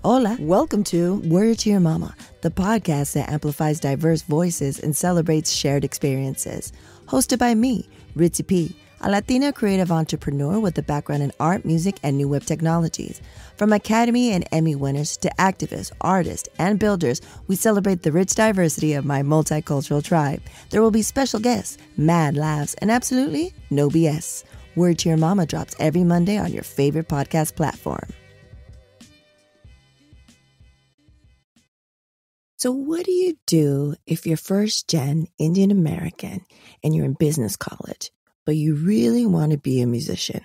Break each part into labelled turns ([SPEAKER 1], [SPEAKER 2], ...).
[SPEAKER 1] Hola, welcome to Word to Your Mama, the podcast that amplifies diverse voices and celebrates shared experiences. Hosted by me, Ritzy P., a Latina creative entrepreneur with a background in art, music, and new web technologies. From Academy and Emmy winners to activists, artists, and builders, we celebrate the rich diversity of my multicultural tribe. There will be special guests, mad laughs, and absolutely no BS. Word to Your Mama drops every Monday on your favorite podcast platform. So what do you do if you're first-gen Indian American and you're in business college, but you really want to be a musician?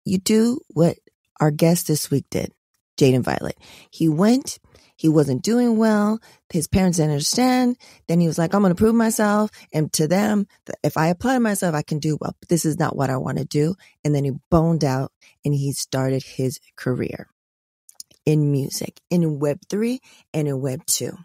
[SPEAKER 1] You do what our guest this week did, Jadyn Violet. He went, he wasn't doing well, his parents didn't understand, then he was like, I'm going to prove myself, and to them, if I apply myself, I can do well, but this is not what I want to do, and then he boned out and he started his career in music, in Web3 and in Web2.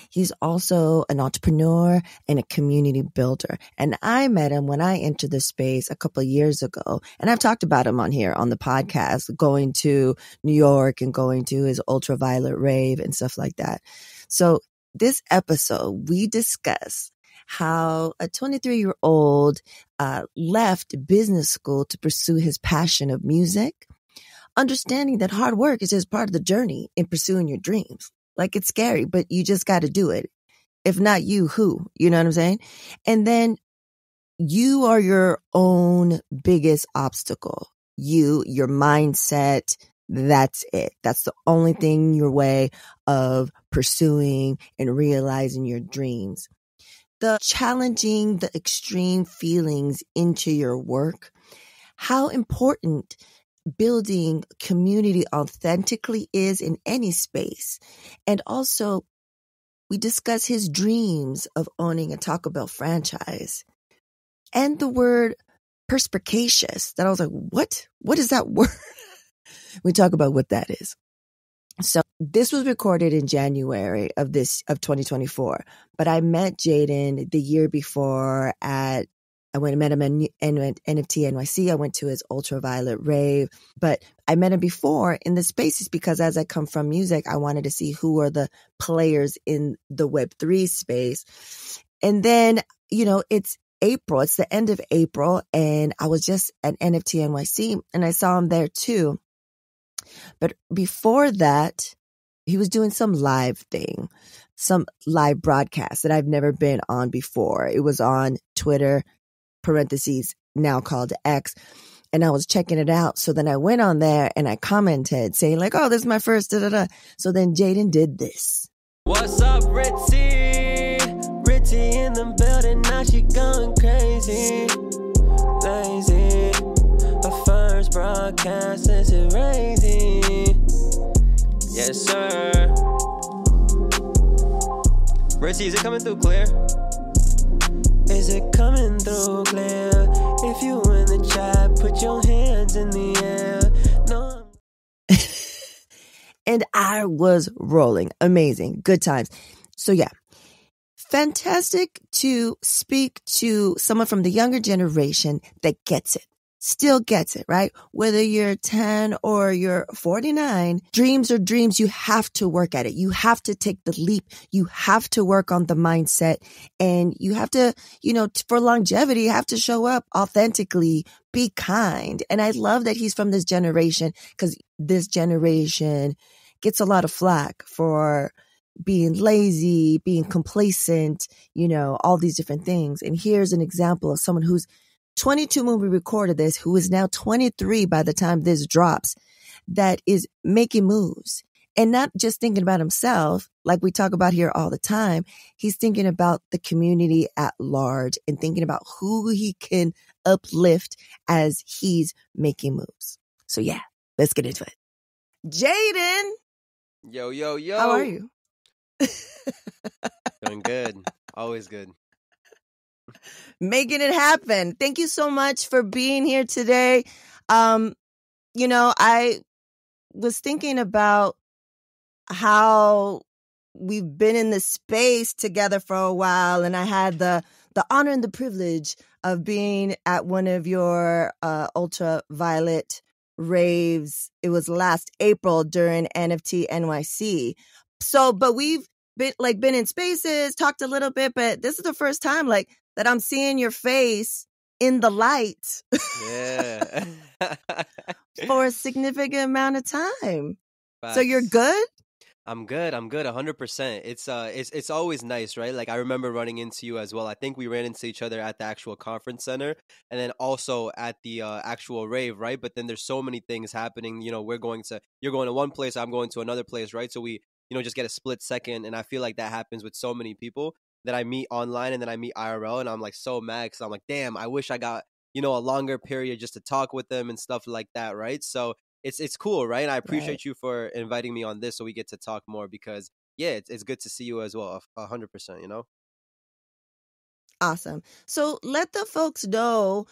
[SPEAKER 1] He's also an entrepreneur and a community builder. And I met him when I entered the space a couple of years ago. And I've talked about him on here on the podcast, going to New York and going to his ultraviolet rave and stuff like that. So this episode, we discuss how a 23-year-old left business school to pursue his passion of music, understanding that hard work is just part of the journey in pursuing your dreams. Like, it's scary, but you just got to do it. If not you, who? You know what I'm saying? And then you are your own biggest obstacle. Your mindset, that's it. That's the only thing your way of pursuing and realizing your dreams. The challenging, the extreme feelings into your work, how important building community authentically is in any space. And also, we discuss his dreams of owning a Taco Bell franchise and the word perspicacious that I was like, what? What is that word? We talk about what that is. So this was recorded in January of 2024, but I met Jadyn the year before I went and met him in NFT NYC. I went to his ultraviolet rave, but I met him before in the spaces because as I come from music, I wanted to see who are the players in the Web3 space. And then, it's April. It's the end of April, and I was just at NFT NYC, and I saw him there too. But before that, he was doing some live thing, some live broadcast that I've never been on before. It was on Twitter, parentheses, now called X. And I was checking it out. So then I went on there and I commented saying like, oh, this is my first da-da-da. So then Jadyn did this.
[SPEAKER 2] What's up, Ritzy? Ritzy in the building, now she going crazy. Lazy. Her first broadcast is it crazy? Yes, sir. Ritzy, is it coming through clear? Is it coming through clear? If you in the chat, put your hands in the air. No.
[SPEAKER 1] And I was rolling. Amazing. Good times. So yeah, fantastic to speak to someone from the younger generation that gets it. Still gets it, right? Whether you're 10 or you're 49, dreams are dreams. You have to work at it. You have to take the leap. You have to work on the mindset, and you have to, for longevity, you have to show up authentically, be kind. And I love that he's from this generation because this generation gets a lot of flack for being lazy, being complacent, all these different things. And here's an example of someone who's 22 when we recorded this, who is now 23 by the time this drops, that is making moves and not just thinking about himself, like we talk about here all the time. He's thinking about the community at large and thinking about who he can uplift as he's making moves. So yeah, let's get into it. Jadyn!
[SPEAKER 2] Yo, yo, yo.
[SPEAKER 1] How are you?
[SPEAKER 2] Doing good. Always good.
[SPEAKER 1] Making it happen. Thank you so much for being here today. I was thinking about how we've been in this space together for a while, and I had the honor and the privilege of being at one of your ultraviolet raves. It was last April during NFT NYC. So, but we've been in spaces, talked a little bit, but this is the first time like that I'm seeing your face in the light
[SPEAKER 2] Yeah.
[SPEAKER 1] for a significant amount of time. So you're
[SPEAKER 2] Facts.
[SPEAKER 1] good?
[SPEAKER 2] I'm good. I'm good. 100%. It's always nice, right? Like I remember running into you as well. I think we ran into each other at the actual conference center and then also at the actual rave, right? But then there's so many things happening. You know, you're going to one place, I'm going to another place, right? So we, just get a split second. And I feel like that happens with so many people that I meet online and then I meet IRL and I'm like so mad because I'm like, damn, I wish I got, a longer period just to talk with them and stuff like that, right? So it's cool, right? And I
[SPEAKER 1] Right.
[SPEAKER 2] appreciate you for inviting me on this so we get to talk more because yeah, it's good to see you as well, 100%,
[SPEAKER 1] Awesome. So let the folks know,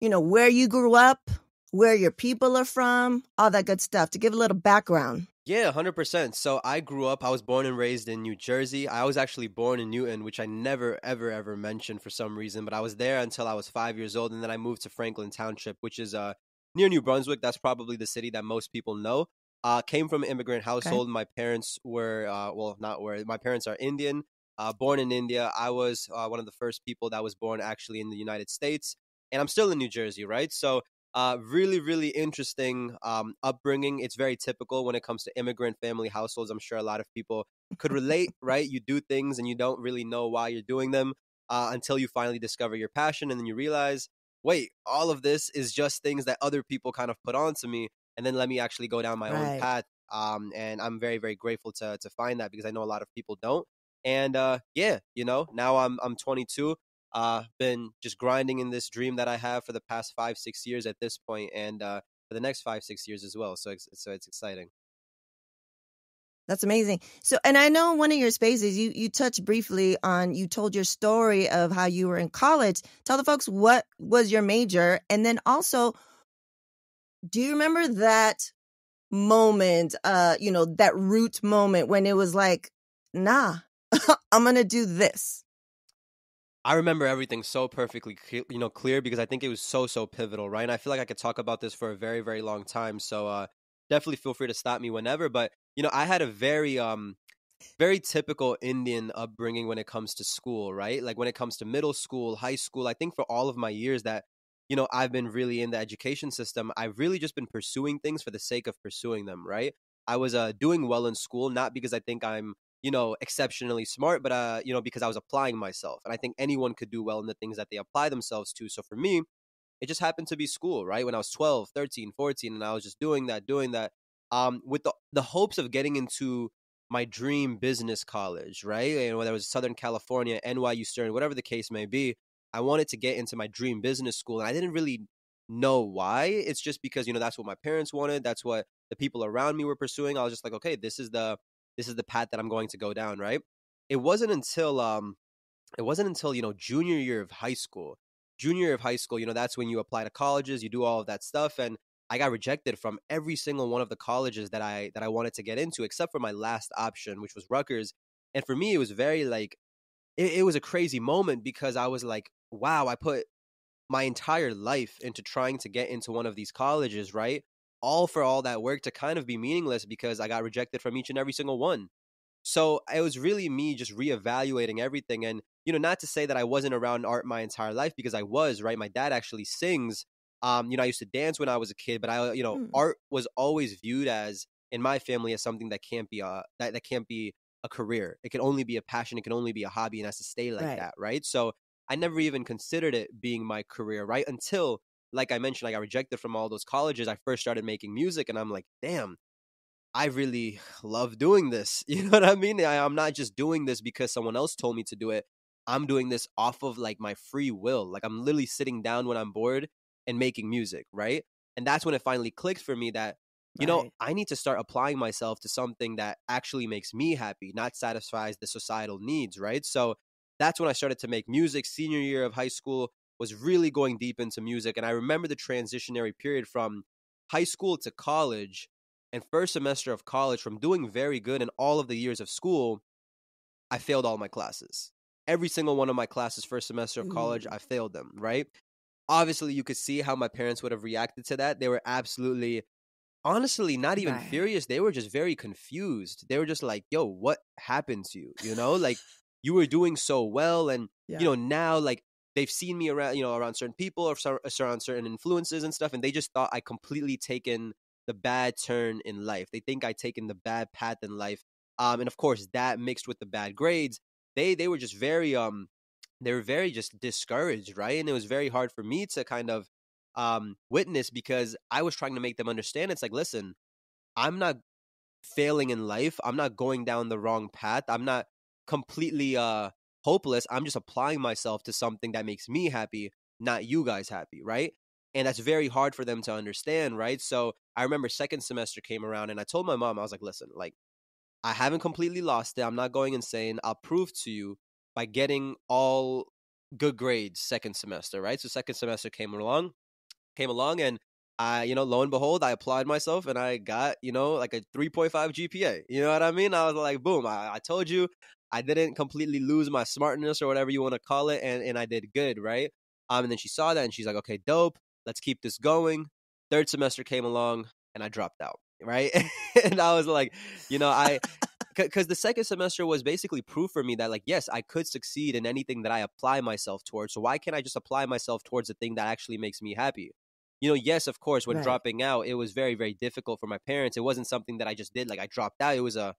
[SPEAKER 1] where you grew up, where your people are from, all that good stuff to give a little background.
[SPEAKER 2] Yeah, 100%. So I was born and raised in New Jersey. I was actually born in Newton, which I never, ever, ever mentioned for some reason, but I was there until I was 5 years old. And then I moved to Franklin Township, which is near New Brunswick. That's probably the city that most people know. Came from an immigrant
[SPEAKER 1] Okay.
[SPEAKER 2] household. My parents were, not were, my parents are Indian, born in India. I was one of the first people that was born actually in the United States. And I'm still in New Jersey, right? So really, really interesting upbringing. It's very typical when it comes to immigrant family households. I'm sure a lot of people could relate, right? You do things and you don't really know why you're doing them until you finally discover your passion. And then you realize, wait, all of this is just things that other people kind of put onto me. And then let me actually go down my own
[SPEAKER 1] Right.
[SPEAKER 2] path. And I'm very, very grateful to find that because I know a lot of people don't. And yeah, now I'm 22, been just grinding in this dream that I have for the past 5-6 years at this point, and for the next 5-6 years as well. So it's exciting.
[SPEAKER 1] That's amazing. So, and I know in one of your spaces, you touched briefly on, you told your story of how you were in college. Tell the folks what was your major. And then also, do you remember that moment, that root moment when it was like, nah, I'm going to do this?
[SPEAKER 2] I remember everything so perfectly, clear because I think it was so pivotal, right? And I feel like I could talk about this for a very, very long time. So definitely feel free to stop me whenever. But I had a very typical Indian upbringing when it comes to school, right? Like when it comes to middle school, high school, I think for all of my years that, I've been really in the education system, I've really just been pursuing things for the sake of pursuing them, right? I was doing well in school, not because I think I'm, exceptionally smart, but, because I was applying myself. And I think anyone could do well in the things that they apply themselves to. So for me, it just happened to be school, right? When I was 12, 13, 14, and I was just doing that, with the hopes of getting into my dream business college, right? And whether it was Southern California, NYU Stern, whatever the case may be, I wanted to get into my dream business school. And I didn't really know why. It's just because, that's what my parents wanted. That's what the people around me were pursuing. I was just like, okay, this is the path that I'm going to go down, right? It wasn't until junior year of high school. Junior year of high school, that's when you apply to colleges, you do all of that stuff, and I got rejected from every single one of the colleges that I wanted to get into, except for my last option, which was Rutgers. And for me, it was very like it was a crazy moment because I was like, wow, I put my entire life into trying to get into one of these colleges, right? All for all that work to kind of be meaningless because I got rejected from each and every single one. So it was really me just reevaluating everything. And, not to say that I wasn't around art my entire life because I was, right? My dad actually sings. I used to dance when I was a kid, but
[SPEAKER 1] Hmm.
[SPEAKER 2] art was always viewed as in my family as something that can't be that can't be a career. It can only be a passion. It can only be a hobby and has to stay like
[SPEAKER 1] Right.
[SPEAKER 2] that, right? So I never even considered it being my career, right? Until, like I mentioned, I got rejected from all those colleges. I first started making music and I'm like, damn, I really love doing this. You know what I mean? I'm not just doing this because someone else told me to do it. I'm doing this off of like my free will. Like I'm literally sitting down when I'm bored and making music, right? And that's when it finally clicked for me that,
[SPEAKER 1] Right.
[SPEAKER 2] I need to start applying myself to something that actually makes me happy, not satisfies the societal needs, right? So that's when I started to make music. Senior year of high school was really going deep into music. And I remember the transitionary period from high school to college and first semester of college, from doing very good in all of the years of school, I failed all my classes. Every single one of my classes, first semester of college,
[SPEAKER 1] Ooh.
[SPEAKER 2] I failed them, right? obviously you could see how my parents would have reacted to that. They were absolutely, honestly, not even
[SPEAKER 1] Right.
[SPEAKER 2] furious. They were just very confused. They were just like, yo, what happened to you? You know, like you were doing so well. And,
[SPEAKER 1] Yeah.
[SPEAKER 2] now like they've seen me around, around certain people or around certain influences and stuff. And they just thought I completely taken the bad turn in life. They think I taken the bad path in life. And of course that mixed with the bad grades, they were just very, they were very just discouraged. Right. And it was very hard for me to kind of, witness, because I was trying to make them understand. It's like, listen, I'm not failing in life. I'm not going down the wrong path. I'm not completely hopeless. I'm just applying myself to something that makes me happy, not you guys happy, right? And that's very hard for them to understand, right? So I remember second semester came around and I told my mom, I was like, listen, like I haven't completely lost it. I'm not going insane. I'll prove to you by getting all good grades second semester, right? So second semester came along and I, lo and behold, I applied myself and I got, like a 3.5 GPA. You know what I mean? I was like, boom, I told you I didn't completely lose my smartness or whatever you want to call it. And I did good, right? And then she saw that and she's like, okay, dope. Let's keep this going. Third semester came along and I dropped out, right? And I was like, I, because the second semester was basically proof for me that, like, yes, I could succeed in anything that I apply myself towards. So why can't I just apply myself towards the thing that actually makes me happy? Yes, of course, when
[SPEAKER 1] Right.
[SPEAKER 2] dropping out, it was very, very difficult for my parents. It wasn't something that I just did. Like, I dropped out. It was a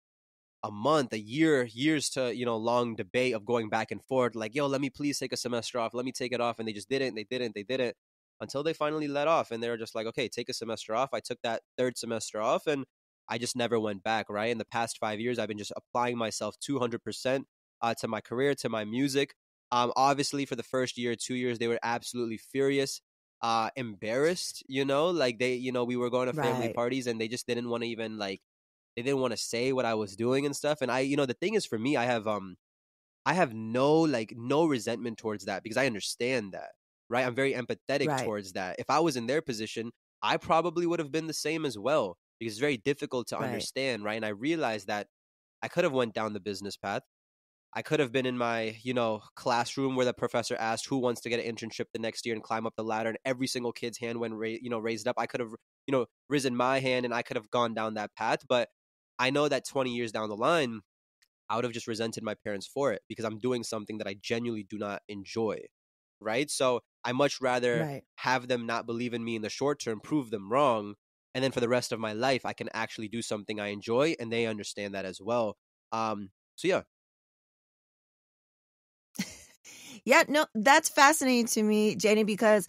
[SPEAKER 2] month, a year, years to, long debate of going back and forth. Like, yo, let me please take a semester off. Let me take it off. And they just didn't. They didn't until they finally let off. And they were just like, okay, take a semester off. I took that third semester off and I just never went back, right? In the past 5 years, I've been just applying myself 200% to my career, to my music. Obviously, for the first year, 2 years, they were absolutely furious, embarrassed, like they, we were going to family
[SPEAKER 1] Right.
[SPEAKER 2] parties and they just didn't want to even like, they didn't want to say what I was doing and stuff. And I, the thing is for me, I have no resentment towards that because I understand that, right? I'm very empathetic
[SPEAKER 1] Right.
[SPEAKER 2] towards that. If I was in their position, I probably would have been the same as well because it's very difficult to
[SPEAKER 1] Right.
[SPEAKER 2] understand, right? And I realized that I could have went down the business path. I could have been in my, classroom where the professor asked who wants to get an internship the next year and climb up the ladder, and every single kid's hand went, raised up. I could have, risen my hand, and I could have gone down that path. But I know that 20 years down the line, I would have just resented my parents for it because I'm doing something that I genuinely do not enjoy, right? So I much rather
[SPEAKER 1] Right.
[SPEAKER 2] have them not believe in me in the short term, prove them wrong, and then for the rest of my life, I can actually do something I enjoy, and they understand that as well. So yeah.
[SPEAKER 1] Yeah, no, that's fascinating to me, Janie, because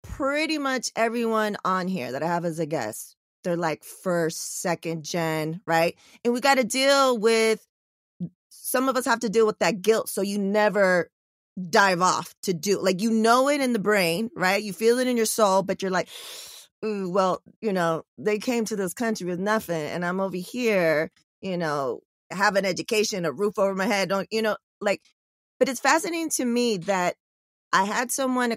[SPEAKER 1] pretty much everyone on here that I have as a guest, they're like first, second gen, right? And we got to deal with, some of us have to deal with that guilt. So you never dive off to do, like, it in the brain, right? You feel it in your soul, but you're like, ooh, well, they came to this country with nothing and I'm over here, have an education, a roof over my head, like, but it's fascinating to me that I had someone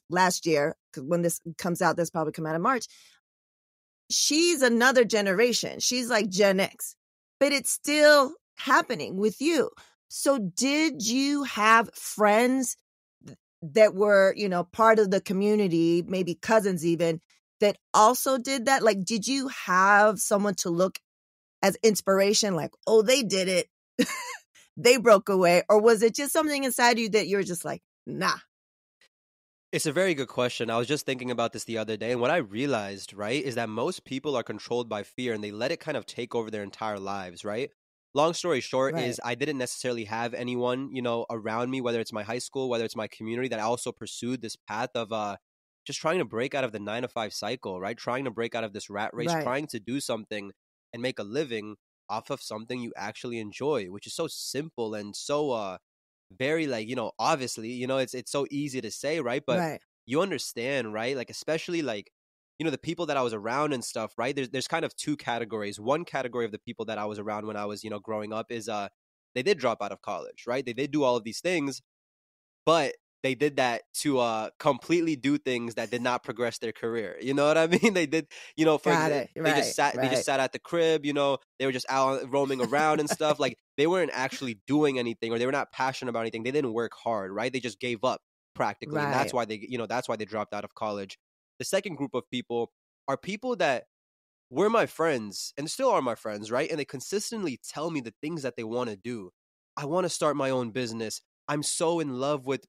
[SPEAKER 1] last year, because when this comes out, this probably come out in March. She's another generation. She's like Gen X, but it's still happening with you. So did you have friends that were, part of the community, maybe cousins even, that also did that? Like, did you have someone to look as inspiration, like, oh, they did it, they broke away? Or was it just something inside you that you're just like, nah?
[SPEAKER 2] It's a very good question. I was just thinking about this the other day, and what I realized, right, is that most people are controlled by fear and they let it kind of take over their entire lives, right? Long story short
[SPEAKER 1] Right.
[SPEAKER 2] is I didn't necessarily have anyone, around me, whether it's my high school, whether it's my community, that also pursued this path of just trying to break out of the 9 to 5 cycle, right? Trying to break out of this rat race,
[SPEAKER 1] Right.
[SPEAKER 2] trying to do something and make a living off of something you actually enjoy, which is so simple and so very, like, obviously, it's so easy to say, right? But
[SPEAKER 1] Right.
[SPEAKER 2] you understand, right? Like, especially like, the people that I was around and stuff, right? There's kind of two categories. One category of the people that I was around when I was, growing up is they did drop out of college, right? They did do all of these things, but they did that to completely do things that did not progress their career. You know what I mean? They did, for
[SPEAKER 1] Got it. Right.
[SPEAKER 2] they just
[SPEAKER 1] Right.
[SPEAKER 2] sat at the crib, they were just out roaming around and stuff. Like, they weren't actually doing anything, or they were not passionate about anything. They didn't work hard, right? They just gave up. practically. And that's
[SPEAKER 1] Right.
[SPEAKER 2] why they dropped out of college. The second group of people are people that were my friends and still are my friends, right? And they consistently tell me the things that they want to do. I want to start my own business. I'm so in love with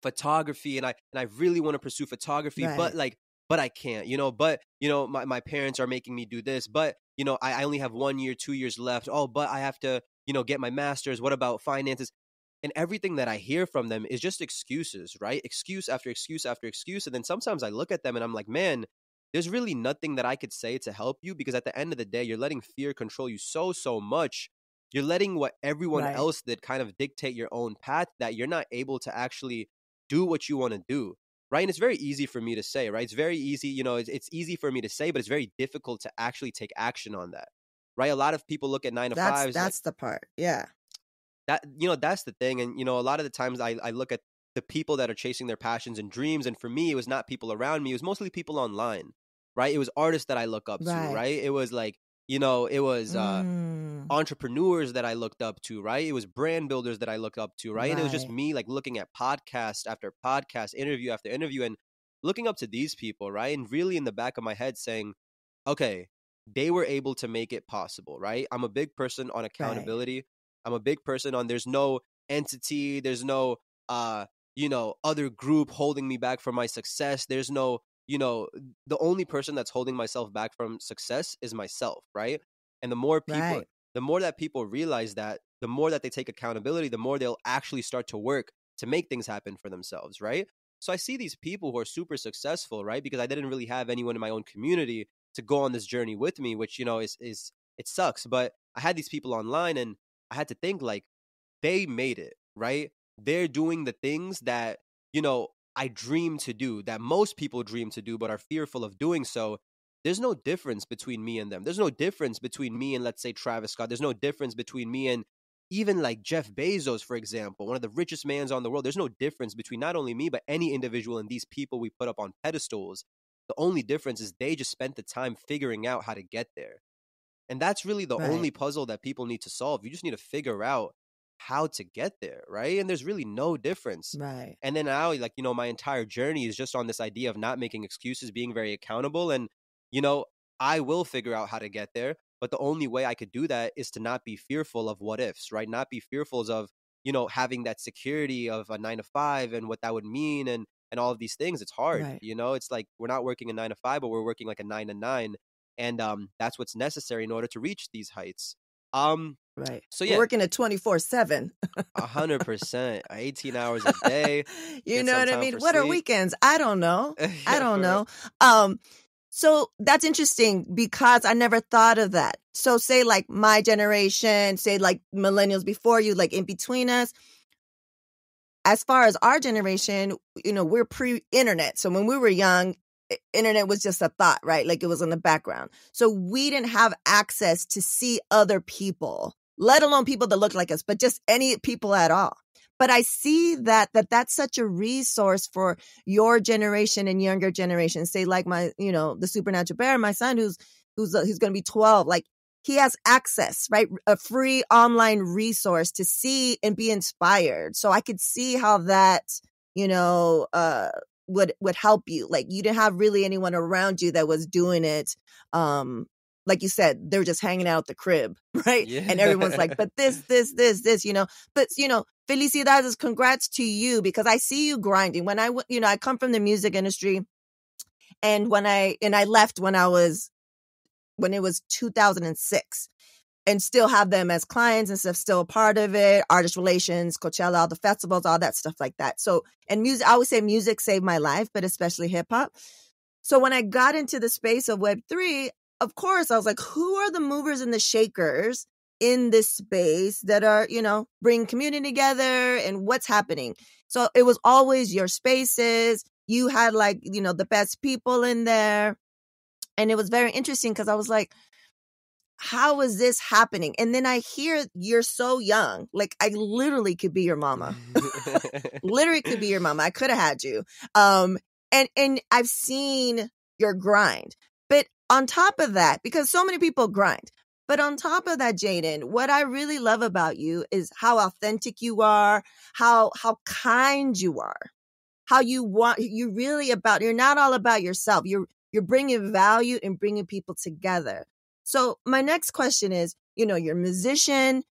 [SPEAKER 2] photography and I really want to pursue photography, but
[SPEAKER 1] Right.
[SPEAKER 2] but I can't, but my parents are making me do this, but I only have 1 year, 2 years left. Oh, but I have to, get my master's. What about finances? And everything that I hear from them is just excuses, right? Excuse after excuse after excuse. And then sometimes I look at them and I'm like, man, there's really nothing that I could say to help you, because at the end of the day, you're letting fear control you so much. You're letting what everyone
[SPEAKER 1] Right.
[SPEAKER 2] else did kind of dictate your own path, that you're not able to actually do what you want to do. Right. And it's very easy for me to say, right? It's very easy, it's easy for me to say, but it's very difficult to actually take action on that. Right. A lot of people look at nine to fives like
[SPEAKER 1] That's the part. Yeah.
[SPEAKER 2] that, that's the thing. And, a lot of the times I look at the people that are chasing their passions and dreams. And for me, it was not people around me. It was mostly people online, right? It was artists that I look up to,
[SPEAKER 1] Right.
[SPEAKER 2] right? It was like, it was entrepreneurs that I looked up to, right? It was brand builders that I looked up to, right? And it was just
[SPEAKER 1] Right.
[SPEAKER 2] me like looking at podcast after podcast, interview after interview, and looking up to these people, right? And really in the back of my head saying, okay, they were able to make it possible, right? I'm a big person on
[SPEAKER 1] Right.
[SPEAKER 2] accountability. I'm a big person on there's no entity, there's no other group holding me back from my success. There's no, the only person that's holding myself back from success is myself, right? And
[SPEAKER 1] Right.
[SPEAKER 2] the more that people realize that, the more that they take accountability, the more they'll actually start to work to make things happen for themselves, right? So I see these people who are super successful, right? Because I didn't really have anyone in my own community to go on this journey with me, which, is it sucks. But I had these people online and I had to think like they made it, right? They're doing the things that, I dream to do, that most people dream to do, but are fearful of doing so. There's no difference between me and them. There's no difference between me and, let's say, Travis Scott. There's no difference between me and even like Jeff Bezos, for example, one of the richest mans on the world. There's no difference between not only me, but any individual and these people we put up on pedestals. The only difference is they just spent the time figuring out how to get there. And that's really the
[SPEAKER 1] Right.
[SPEAKER 2] only puzzle that people need to solve. You just need to figure out how to get there, right? And there's really no difference.
[SPEAKER 1] Right.
[SPEAKER 2] And then now, like, my entire journey is just on this idea of not making excuses, being very accountable. And, you know, I will figure out how to get there. But the only way I could do that is to not be fearful of what ifs, right? Not be fearful of, having that security of a 9 to 5 and what that would mean and all of these things. It's hard,
[SPEAKER 1] Right.
[SPEAKER 2] It's like we're not working a 9 to 5, but we're working like a 9 to 9. And that's what's necessary in order to reach these heights.
[SPEAKER 1] Right.
[SPEAKER 2] So
[SPEAKER 1] We're
[SPEAKER 2] yeah,
[SPEAKER 1] working at 24/7.
[SPEAKER 2] 100%, 18 hours a day,
[SPEAKER 1] You
[SPEAKER 2] get
[SPEAKER 1] know
[SPEAKER 2] some
[SPEAKER 1] what I
[SPEAKER 2] time
[SPEAKER 1] mean?
[SPEAKER 2] for
[SPEAKER 1] What are
[SPEAKER 2] sleep.
[SPEAKER 1] weekends? I don't know. I
[SPEAKER 2] Yeah,
[SPEAKER 1] don't
[SPEAKER 2] for real.
[SPEAKER 1] know. So that's interesting because I never thought of that. So say like my generation, say like millennials before you, like in between us, as far as our generation, we're pre-internet. So when we were young, internet was just a thought, right? Like it was in the background. So we didn't have access to see other people, let alone people that look like us, but just any people at all. But I see that's such a resource for your generation and younger generation. Say like my, the Supernatural Bear, my son who's going to be 12, like he has access, right? A free online resource to see and be inspired. So I could see how that, would help you. Like you didn't have really anyone around you that was doing it. Like you said, they're just hanging out at the crib, right? And everyone's like,
[SPEAKER 2] Yeah.
[SPEAKER 1] but this, but felicidades, congrats to you, because I see you grinding. When I come from the music industry, and I left when it was 2006. And still have them as clients and stuff, still a part of it, artist relations, Coachella, all the festivals, all that stuff like that. So, and music, I always say music saved my life, but especially hip hop. So when I got into the space of Web3, of course, I was like, who are the movers and the shakers in this space that are, bring community together and what's happening? So it was always your spaces. You had like, the best people in there. And it was very interesting because I was like, how is this happening? And then I hear you're so young. Like I literally could be your mama. Literally could be your mama. I could have had you. And I've seen your grind. But on top of that, because so many people grind, but on top of that, Jadyn, what I really love about you is how authentic you are, how kind you are. how you want, you're not all about yourself. You're bringing value and bringing people together. So my next question is, you're a musician,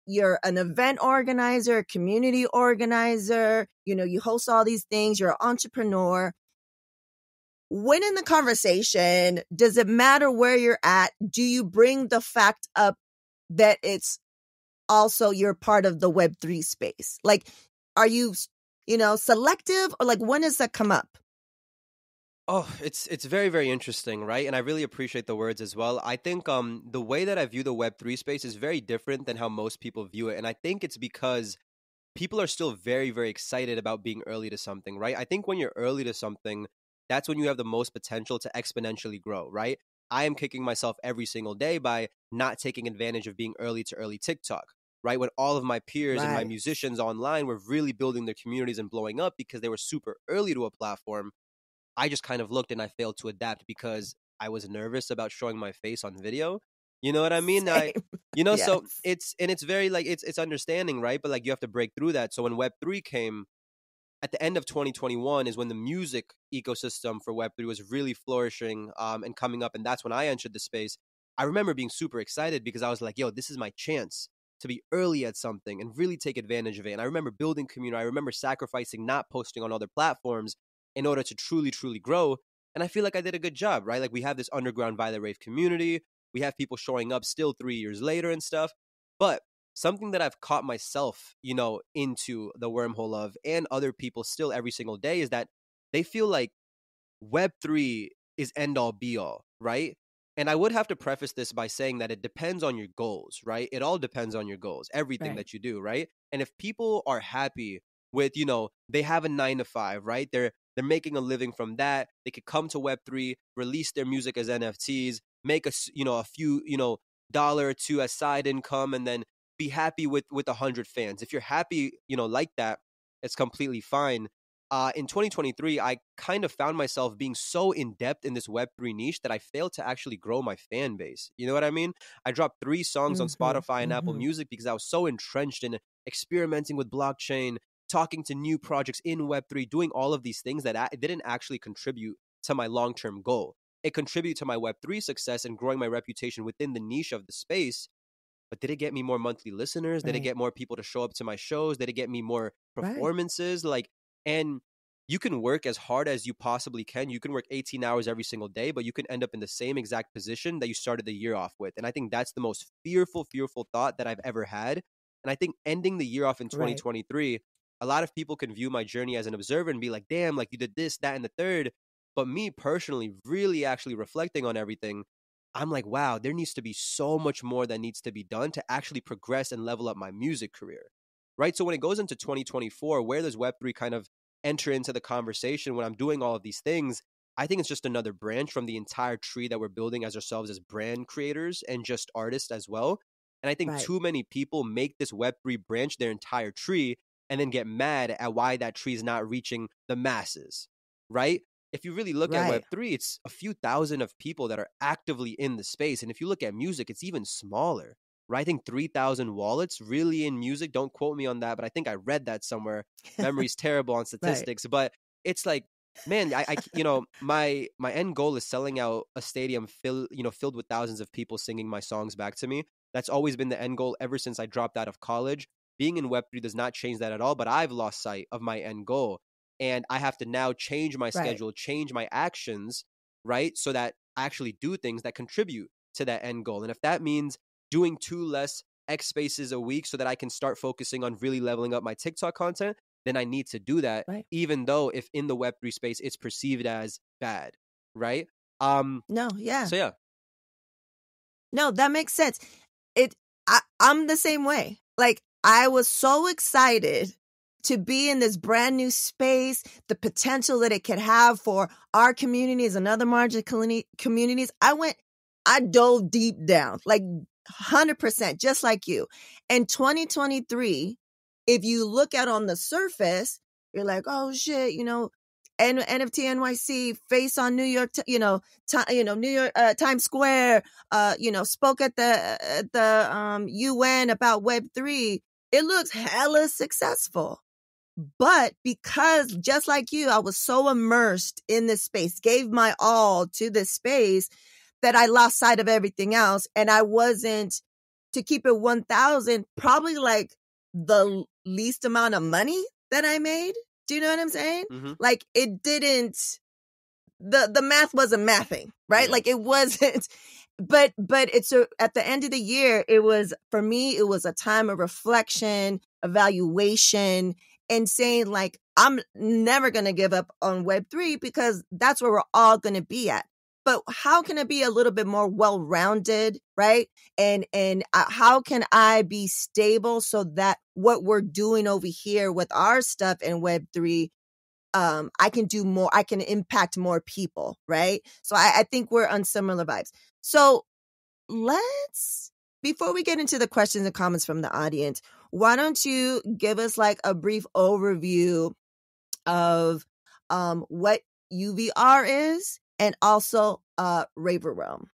[SPEAKER 1] you're an event organizer, community organizer, you host all these things, you're an entrepreneur. When in the conversation, does it matter where you're at? Do you bring the fact up that it's also you're part of the Web3 space? Like, are you, selective, or like, when does that come up?
[SPEAKER 2] Oh, it's very, very interesting, right? And I really appreciate the words as well. I think the way that I view the Web3 space is very different than how most people view it. And I think it's because people are still very, very excited about being early to something, right? I think when you're early to something, that's when you have the most potential to exponentially grow, right? I am kicking myself every single day by not taking advantage of being early to early TikTok, right? When all of my peers and my
[SPEAKER 1] Right.
[SPEAKER 2] musicians online were really building their communities and blowing up because they were super early to a platform, I just kind of looked and I failed to adapt because I was nervous about showing my face on video. You know what I mean?
[SPEAKER 1] Same. Yes.
[SPEAKER 2] So it's very like it's understanding, right? But like you have to break through that. So when Web3 came at the end of 2021 is when the music ecosystem for Web3 was really flourishing and coming up, and that's when I entered the space. I remember being super excited because I was like, yo, this is my chance to be early at something and really take advantage of it. And I remember building community. I remember sacrificing not posting on other platforms in order to truly, truly grow. And I feel like I did a good job, right? Like we have this underground Violet Rave community. We have people showing up still 3 years later and stuff. But something that I've caught myself, into the wormhole of, and other people still every single day, is that they feel like Web3 is end all be all, right? And I would have to preface this by saying that it depends on your goals, right? It all depends on your goals, everything
[SPEAKER 1] Right.
[SPEAKER 2] that you do, right? And if people are happy with, they have a 9 to 5, right? They're making a living from that. They could come to Web3, release their music as NFTs, make a few, dollar or two as side income, and then be happy with 100 fans. If you're happy, like that, it's completely fine. In 2023, I kind of found myself being so in depth in this Web3 niche that I failed to actually grow my fan base. You know what I mean? I dropped 3 songs on Spotify and Apple Music because I was so entrenched in experimenting with blockchain, talking to new projects in Web3, doing all of these things that it didn't actually contribute to my long-term goal. It contributed to my Web3 success and growing my reputation within the niche of the space. But did it get me more monthly listeners? Did it
[SPEAKER 1] Right.
[SPEAKER 2] get more people to show up to my shows? Did it get me more
[SPEAKER 1] Right.
[SPEAKER 2] performances? And you can work as hard as you possibly can. You can work 18 hours every single day, but you can end up in the same exact position that you started the year off with. And I think that's the most fearful thought that I've ever had. And I think ending the year off in
[SPEAKER 1] Right.
[SPEAKER 2] 2023, a lot of people can view my journey as an observer and be like, damn, like you did this, that, and the third. But me personally, really actually reflecting on everything, I'm like, wow, there needs to be so much more that needs to be done to actually progress and level up my music career, right? So when it goes into 2024, where does Web3 kind of enter into the conversation when I'm doing all of these things? I think it's just another branch from the entire tree that we're building as ourselves as brand creators and just artists as well. And I think
[SPEAKER 1] Right.
[SPEAKER 2] too many people make this Web3 branch their entire tree and then get mad at why that tree is not reaching the masses, right? If you really look at
[SPEAKER 1] Right.
[SPEAKER 2] Web3, it's a few thousand of people that are actively in the space. And if you look at music, it's even smaller, right? I think 3,000 wallets really in music. Don't quote me on that, but I think I read that somewhere. Memory's terrible on
[SPEAKER 1] Right.
[SPEAKER 2] statistics, but it's like, man, my end goal is selling out a stadium filled with thousands of people singing my songs back to me. That's always been the end goal ever since I dropped out of college. Being in Web3 does not change that at all, but I've lost sight of my end goal. And I have to now change my
[SPEAKER 1] Right.
[SPEAKER 2] schedule, change my actions, right? So that I actually do things that contribute to that end goal. And if that means doing 2 less X spaces a week so that I can start focusing on really leveling up my TikTok content, then I need to do that,
[SPEAKER 1] Right.
[SPEAKER 2] even though if in the Web3 space it's perceived as bad, right?
[SPEAKER 1] No, yeah.
[SPEAKER 2] So yeah.
[SPEAKER 1] No, that makes sense. I'm the same way. Like, I was so excited to be in this brand new space, the potential that it could have for our communities and other marginal communities. I dove deep down, like 100%, just like you. And 2023, if you look at on the surface, you're like, oh shit, NFT NYC face on New York, New York Times Square, spoke at the UN about Web3. It looks hella successful. But because just like you, I was so immersed in this space, gave my all to this space that I lost sight of everything else. And I wasn't, to keep it 1,000, probably like the least amount of money that I made. Do you know what I'm saying?
[SPEAKER 2] Mm-hmm.
[SPEAKER 1] Like it didn't, the math wasn't mathing, right?
[SPEAKER 2] Yeah.
[SPEAKER 1] Like it wasn't, but it's at the end of the year, it was, for me, it was a time of reflection, evaluation, and saying like, I'm never going to give up on Web3 because that's where we're all going to be at. But how can it be a little bit more well-rounded, right? And how can I be stable so that what we're doing over here with our stuff in Web3, I can do more, I can impact more people, right? So I think we're on similar vibes. So before we get into the questions and comments from the audience, why don't you give us like a brief overview of what UVR is and also Raver Realm.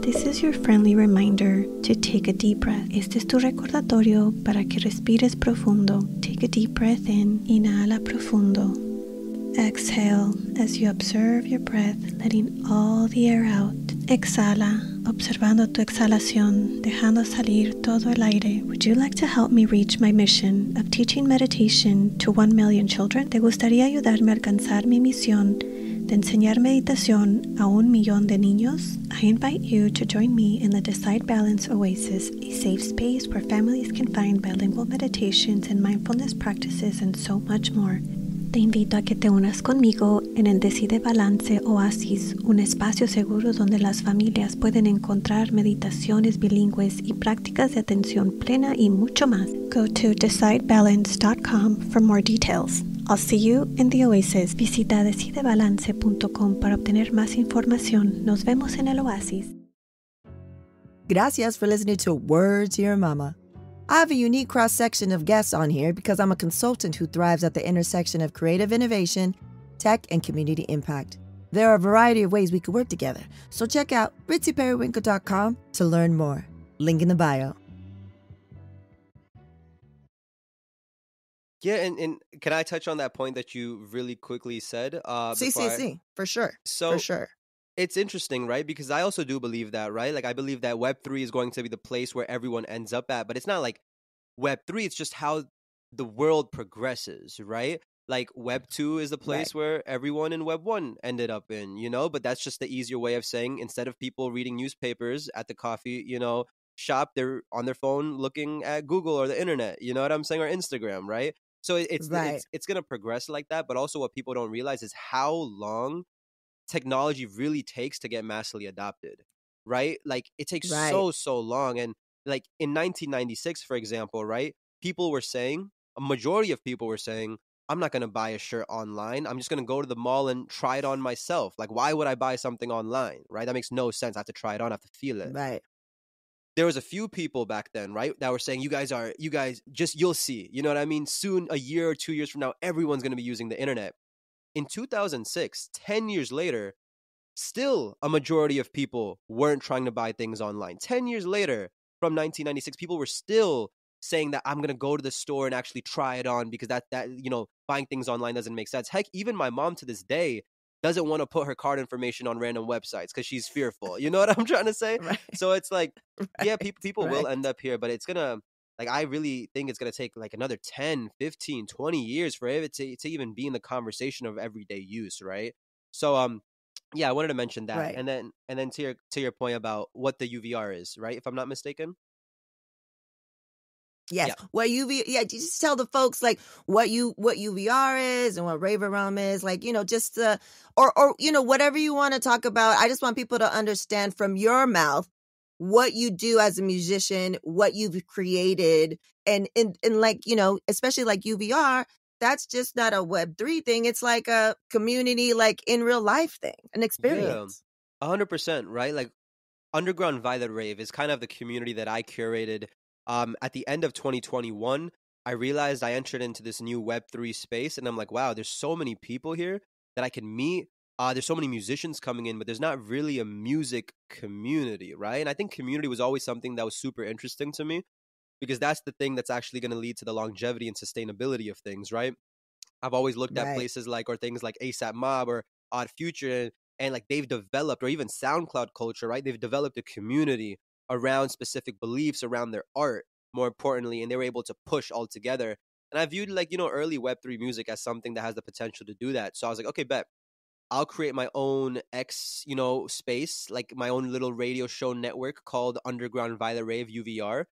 [SPEAKER 3] This is your friendly reminder to take a deep breath. Este es tu recordatorio para que respires profundo. Take a deep breath in. Inhala profundo. Exhale as you observe your breath, letting all the air out. Exhala, observando tu exhalación, dejando salir todo el aire. Would you like to help me reach my mission of teaching meditation to 1 million children? ¿Te gustaría ayudarme a alcanzar mi misión de enseñar meditación a 1 millón de niños? I invite you to join me in the Decide Balance Oasis, a safe space where families can find bilingual meditations and mindfulness practices and so much more. Te invito a que te unas conmigo en el Decide Balance Oasis, un espacio seguro donde las familias pueden encontrar meditaciones bilingües y prácticas de atención plena y mucho más. Go to decidebalance.com for more details. I'll see you in the Oasis. Visita decidebalance.com para obtener más información. Nos vemos en el Oasis.
[SPEAKER 1] Gracias for listening to Word to Your Mama. I have a unique cross-section of guests on here because I'm a consultant who thrives at the intersection of creative innovation, tech, and community impact. There are a variety of ways we could work together, so check out ritzyperrywinkle.com to learn more. Link in the bio.
[SPEAKER 2] Yeah, and can I touch on that point that you really quickly said?
[SPEAKER 1] Sí, for sure.
[SPEAKER 2] So,
[SPEAKER 1] for sure.
[SPEAKER 2] It's interesting, right? Because I also do believe that, right? Like, I believe that Web3 is going to be the place where everyone ends up at, but it's not like Web3, it's just how the world progresses, right? Like, Web2 is the place where everyone in Web1 ended up in, you know? But that's just the easier way of saying, instead of people reading newspapers at the coffee, shop, they're on their phone looking at Google or the internet, you know what I'm saying? Or Instagram, right? So it's going to progress like that, but also what people don't realize is how long technology really takes to get massively adopted, right? Like it takes so long. And like in 1996, for example, right? A majority of people were saying, I'm not going to buy a shirt online. I'm just going to go to the mall and try it on myself. Like, why would I buy something online, right? That makes no sense. I have to try it on. I have to feel it.
[SPEAKER 1] Right.
[SPEAKER 2] There was a few people back then, right, that were saying, you guys just, you'll see, you know what I mean? Soon, a year or 2 years from now, everyone's going to be using the internet. In 2006, 10 years later, still a majority of people weren't trying to buy things online. 10 years later, from 1996, people were still saying that I'm going to go to the store and actually try it on because that buying things online doesn't make sense. Heck, even my mom to this day doesn't want to put her card information on random websites because she's fearful. You know what I'm trying to say?
[SPEAKER 1] Right.
[SPEAKER 2] So it's like, yeah, people will end up here, but it's going to, like, I really think it's going to take like another 10, 15, 20 years for it to even be in the conversation of everyday use, right? So, yeah, I wanted to mention that.
[SPEAKER 1] Right.
[SPEAKER 2] And then to your point about what the UVR is, right? If I'm not mistaken.
[SPEAKER 1] Yes. Yeah. What just tell the folks like what UVR is and what Raver Realm is, like, just or whatever you want to talk about. I just want people to understand from your mouth what you do as a musician, what you've created, and like, especially like UVR, that's just not a Web3 thing. It's like a community, like in real life thing, an experience.
[SPEAKER 2] Yeah, 100%, right? Like Underground Violet Rave is kind of the community that I curated. At the end of 2021, I realized I entered into this new Web3 space, and I'm like, wow, there's so many people here that I can meet There's so many musicians coming in, but there's not really a music community, right? And I think community was always something that was super interesting to me because that's the thing that's actually going to lead to the longevity and sustainability of things, right? I've always looked at
[SPEAKER 1] Right.
[SPEAKER 2] places like, or things like ASAP Mob or Odd Future, and like they've developed, or even SoundCloud culture, right? They've developed a community around specific beliefs, around their art, more importantly, and they were able to push all together. And I viewed like, early Web3 music as something that has the potential to do that. So I was like, okay, bet. I'll create my own space, like my own little radio show network called Underground Violet Rave UVR.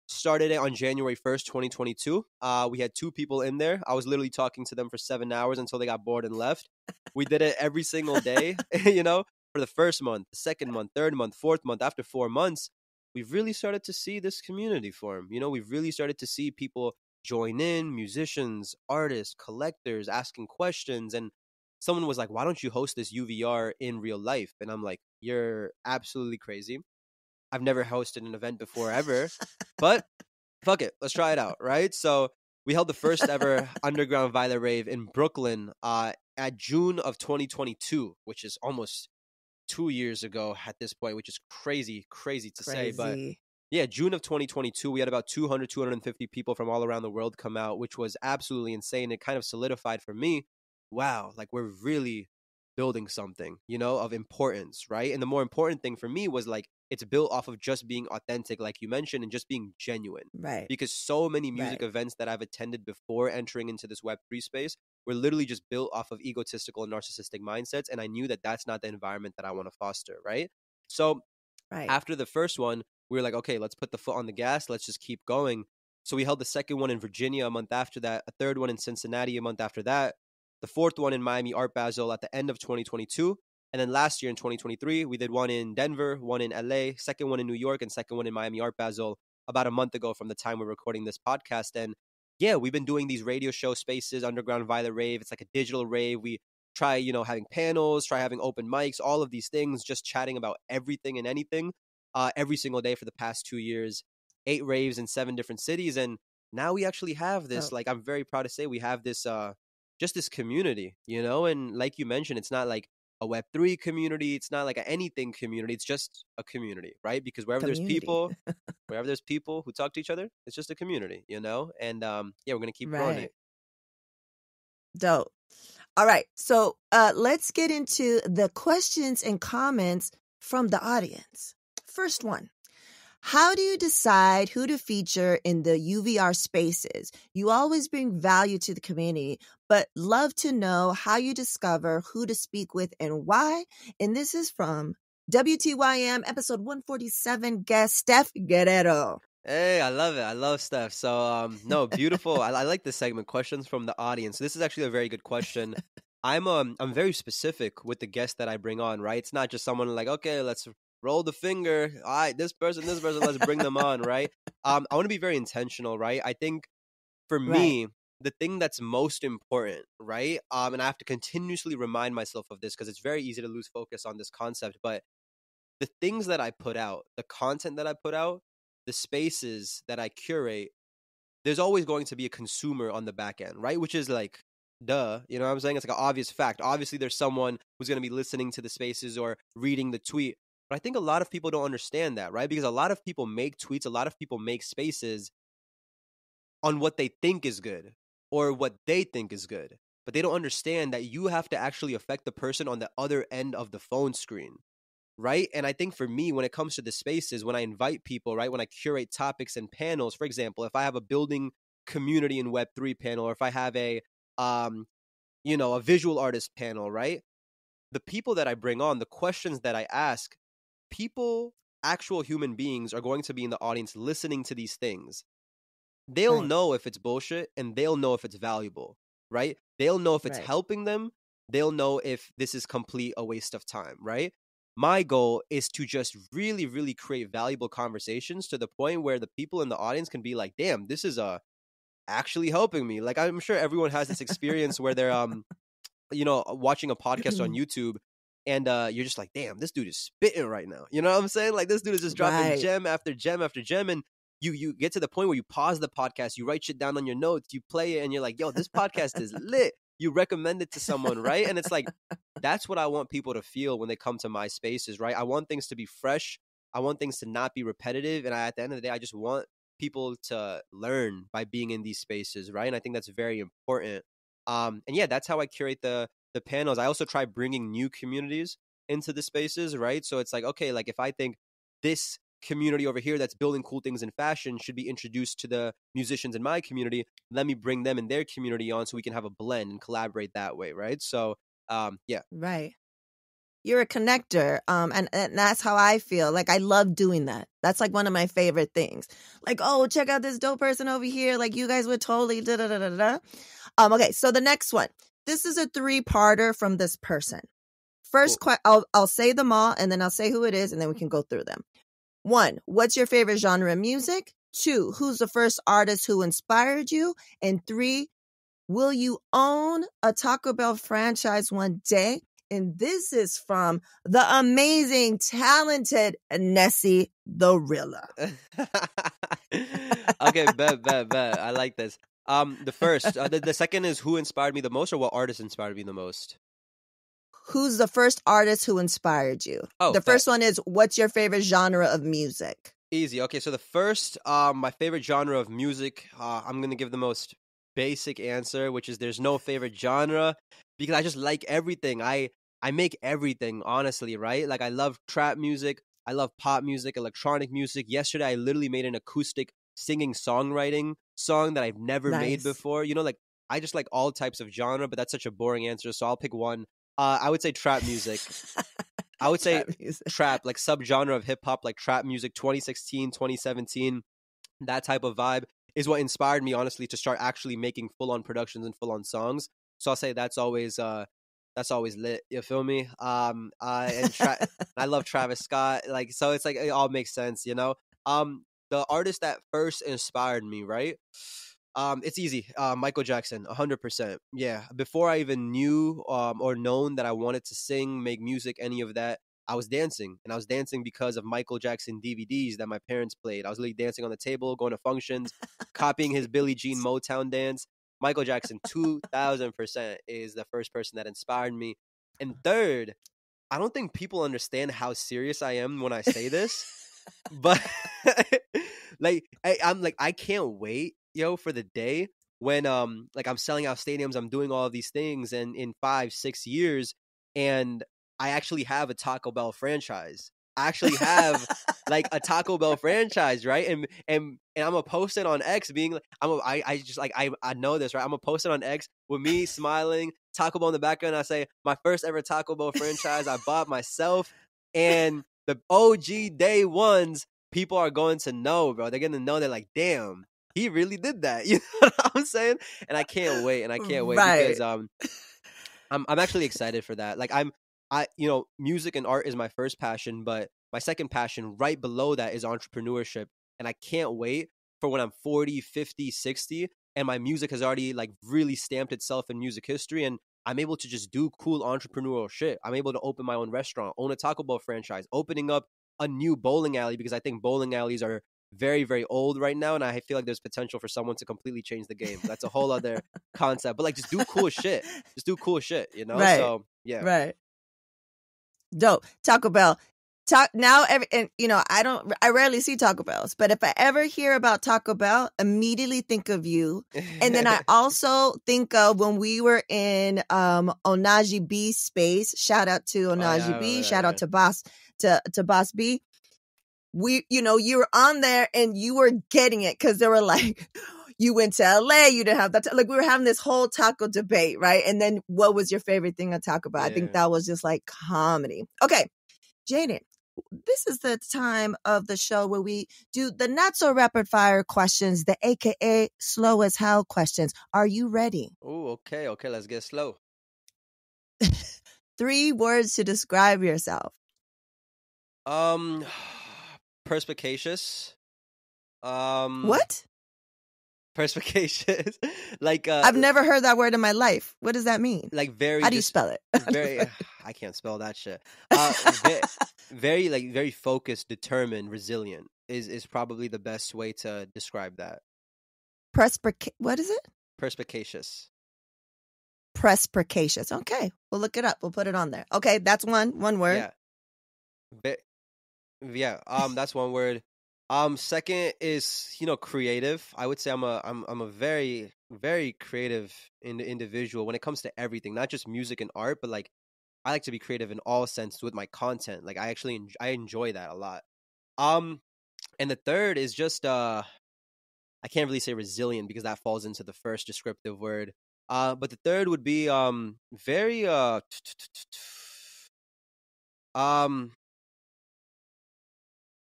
[SPEAKER 2] Started it on January 1st, 2022. We had 2 people in there. I was literally talking to them for 7 hours until they got bored and left. We did it every single day, for the first month, the second month, third month, fourth month. After 4 months, we've really started to see this community form. We've really started to see people join in, musicians, artists, collectors, asking questions. And someone was like, why don't you host this UVR in real life? And I'm like, you're absolutely crazy. I've never hosted an event before ever, but fuck it, let's try it out, right? So we held the first ever Underground Violet Rave in Brooklyn at June of 2022, which is almost 2 years ago at this point, which is crazy to say. But yeah, June of 2022, we had about 250 people from all around the world come out, which was absolutely insane. It kind of solidified for me, wow, like we're really building something, of importance, right? And the more important thing for me was like, it's built off of just being authentic, like you mentioned, and just being genuine.
[SPEAKER 1] Right.
[SPEAKER 2] Because so many music events that I've attended before entering into this Web3 space were literally just built off of egotistical and narcissistic mindsets. And I knew that that's not the environment that I want to foster, right? So after the first one, we were like, okay, let's put the foot on the gas. Let's just keep going. So we held the second one in Virginia a month after that, a third one in Cincinnati a month after that, the fourth one in Miami Art Basel at the end of 2022. And then last year in 2023, we did one in Denver, one in LA, second one in New York, and second one in Miami Art Basel about a month ago from the time we're recording this podcast. And yeah, we've been doing these radio show spaces, Underground Violet Rave. It's like a digital rave. We try, having panels, try having open mics, all of these things, just chatting about everything and anything every single day for the past 2 years, 8 raves in 7 different cities. And now we actually have this, like, I'm very proud to say we have this, just this community, and like you mentioned, it's not like a Web3 community. It's not like an anything community. It's just a community, right? Because wherever there's people who talk to each other, it's just a community, And yeah, we're going to keep growing it.
[SPEAKER 1] Dope. All right. So let's get into the questions and comments from the audience. First one. How do you decide who to feature in the UVR spaces? You always bring value to the community, but love to know how you discover who to speak with and why. And this is from WTYM episode 147 guest Steph Guerrero.
[SPEAKER 2] Hey, I love it. I love Steph. So, no, beautiful. I like this segment, questions from the audience. This is actually a very good question. I'm very specific with the guests that I bring on, right? It's not just someone like, okay, let's roll the finger. All right, this person, let's bring them on, right? I want to be very intentional, right? I think for me, the thing that's most important, right? And I have to continuously remind myself of this because it's very easy to lose focus on this concept. But the things that I put out, the content that I put out, the spaces that I curate, there's always going to be a consumer on the back end, right? Which is like, duh, you know what I'm saying? It's like an obvious fact. Obviously, there's someone who's going to be listening to the spaces or reading the tweet. But I think a lot of people don't understand that, right? Because a lot of people make tweets, a lot of people make spaces on what they think is good or what they think is good. But they don't understand that you have to actually affect the person on the other end of the phone screen, right? And I think for me, when it comes to the spaces, when I invite people, right, when I curate topics and panels, for example, if I have a building community in Web3 panel, or if I have a visual artist panel, right? The people that I bring on, the questions that I ask, people, actual human beings are going to be in the audience listening to these things. They'll know if it's bullshit and they'll know if it's valuable, right? They'll know if it's helping them. They'll know if this is complete a waste of time, right? My goal is to just really, really create valuable conversations to the point where the people in the audience can be like, damn, this is actually helping me. Like, I'm sure everyone has this experience where they're, watching a podcast on YouTube and you're just like, damn, this dude is spitting right now. You know what I'm saying? Like, this dude is just dropping gem after gem after gem. And you get to the point where you pause the podcast, you write shit down on your notes, you play it, and you're like, yo, this podcast is lit. you recommend it to someone, right? And it's like, that's what I want people to feel when they come to my spaces, right? I want things to be fresh. I want things to not be repetitive. And at the end of the day, I just want people to learn by being in these spaces, right? And I think that's very important. And yeah, that's how I curate the panels. I also try bringing new communities into the spaces, right? So it's like, okay, like if I think this community over here that's building cool things in fashion should be introduced to the musicians in my community, let me bring them and their community on so we can have a blend and collaborate that way, right? So yeah.
[SPEAKER 1] Right. You're a connector. And that's how I feel. Like, I love doing that. That's like one of my favorite things. Like, oh, check out this dope person over here. Like, you guys would totally da da da da da. Okay, so the next one. This is a 3-parter from this person. First, I'll say them all, and then I'll say who it is, and then we can go through them. 1, what's your favorite genre of music? 2, who's the first artist who inspired you? And 3, will you own a Taco Bell franchise one day? And this is from the amazing, talented Nessie the Rilla.
[SPEAKER 2] Okay, bet. I like this. The first, the second is who inspired me the most, or what artist inspired me the most?
[SPEAKER 1] Who's the first artist who inspired you?
[SPEAKER 2] Oh,
[SPEAKER 1] the first one is, what's your favorite genre of music?
[SPEAKER 2] Easy. Okay, so the first, my favorite genre of music, I'm going to give the most basic answer, which is there's no favorite genre, because I just like everything. I make everything, honestly, right? Like, I love trap music. I love pop music, electronic music. Yesterday, I literally made an acoustic singing songwriting song that I've never made before. You know, like, I just like all types of genre, but that's such a boring answer, so I'll pick one. I would say trap music. I would say trap, like subgenre of hip hop, like trap music, 2016, 2017, that type of vibe is what inspired me, honestly, to start actually making full-on productions and full-on songs. So I'll say that's always lit. You feel me? And I love Travis Scott. Like, so it's like it all makes sense, you know. The artist that first inspired me, right? It's easy. Michael Jackson, 100%. Yeah. Before I even knew or known that I wanted to sing, make music, any of that, I was dancing. And I was dancing because of Michael Jackson DVDs that my parents played. I was literally dancing on the table, going to functions, copying his Billie Jean Motown dance. Michael Jackson, 2000% is the first person that inspired me. And third, I don't think people understand how serious I am when I say this, but like I can't wait, for the day when like I'm selling out stadiums, I'm doing all of these things, and in 5-6 years, and I actually have a Taco Bell franchise. I actually have like a Taco Bell franchise, right? And I'm gonna post it on X, being like, I know this, right? I'm gonna post it on X with me smiling, Taco Bell in the background. I say my first ever Taco Bell franchise I bought myself, and the OG day ones, people are going to know, bro. They're gonna know. They're like, damn, he really did that. You know what I'm saying? And I can't wait. Because I'm actually excited for that. Like, music and art is my first passion, but my second passion right below that is entrepreneurship. And I can't wait for when I'm 40, 50, 60, and my music has already like really stamped itself in music history, and I'm able to just do cool entrepreneurial shit. I'm able to open my own restaurant, own a Taco Bell franchise, opening up a new bowling alley, because I think bowling alleys are very, very old right now, and I feel like there's potential for someone to completely change the game. That's a whole other concept, but like, just do cool shit. Just do cool shit, you know?
[SPEAKER 1] Right.
[SPEAKER 2] So yeah.
[SPEAKER 1] Right. Dope. Taco Bell. I rarely see Taco Bells, but if I ever hear about Taco Bell, immediately think of you. And then I also think of when we were in Onaji B space. Shout out to Onaji B. Shout out to Boss B. You were on there and you were getting it, because they were like, you went to LA, you didn't have that. Like, we were having this whole taco debate, right? And then what was your favorite thing on Taco Bell? I think that was just like comedy. Okay, Jadyn, this is the time of the show where we do the not so rapid fire questions, the AKA slow as hell questions. Are you ready?
[SPEAKER 2] Oh, okay. Let's get slow.
[SPEAKER 1] 3 words to describe yourself.
[SPEAKER 2] Perspicacious.
[SPEAKER 1] What?
[SPEAKER 2] Perspicacious. Like
[SPEAKER 1] I've never heard that word in my life. What does that mean?
[SPEAKER 2] Like, very.
[SPEAKER 1] How do you spell it?
[SPEAKER 2] Very. I can't spell that shit. Very focused, determined, resilient is probably the best way to describe that.
[SPEAKER 1] What is it?
[SPEAKER 2] Perspicacious.
[SPEAKER 1] Perspicacious. Okay, we'll look it up. We'll put it on there. Okay, that's one word.
[SPEAKER 2] Yeah. Yeah, that's one word. Second is, creative. I would say I'm a very, very creative individual when it comes to everything, not just music and art, but like I like to be creative in all senses with my content. Like I enjoy that a lot. Um, and the third is just I can't really say resilient because that falls into the first descriptive word. But the third would be very um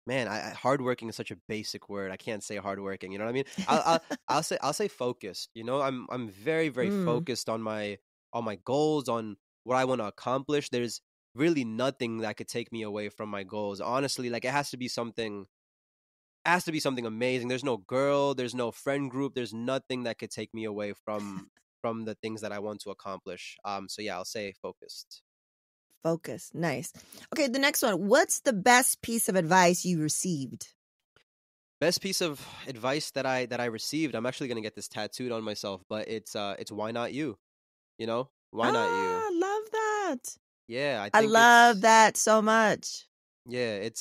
[SPEAKER 2] man, hardworking is such a basic word. I can't say hardworking. You know what I mean? I'll say focused. I'm very very focused on my goals, on what I want to accomplish. There's really nothing that could take me away from my goals. Honestly, like it has to be something amazing. There's no girl, there's no friend group, there's nothing that could take me away from the things that I want to accomplish. So yeah, I'll say focused.
[SPEAKER 1] Focus. Nice. Okay, the next one. What's the best piece of advice you received?
[SPEAKER 2] Best piece of advice that I received. I'm actually gonna get this tattooed on myself, but it's why not you? Why not you?
[SPEAKER 1] I love that.
[SPEAKER 2] Yeah,
[SPEAKER 1] I love that so much.
[SPEAKER 2] Yeah, it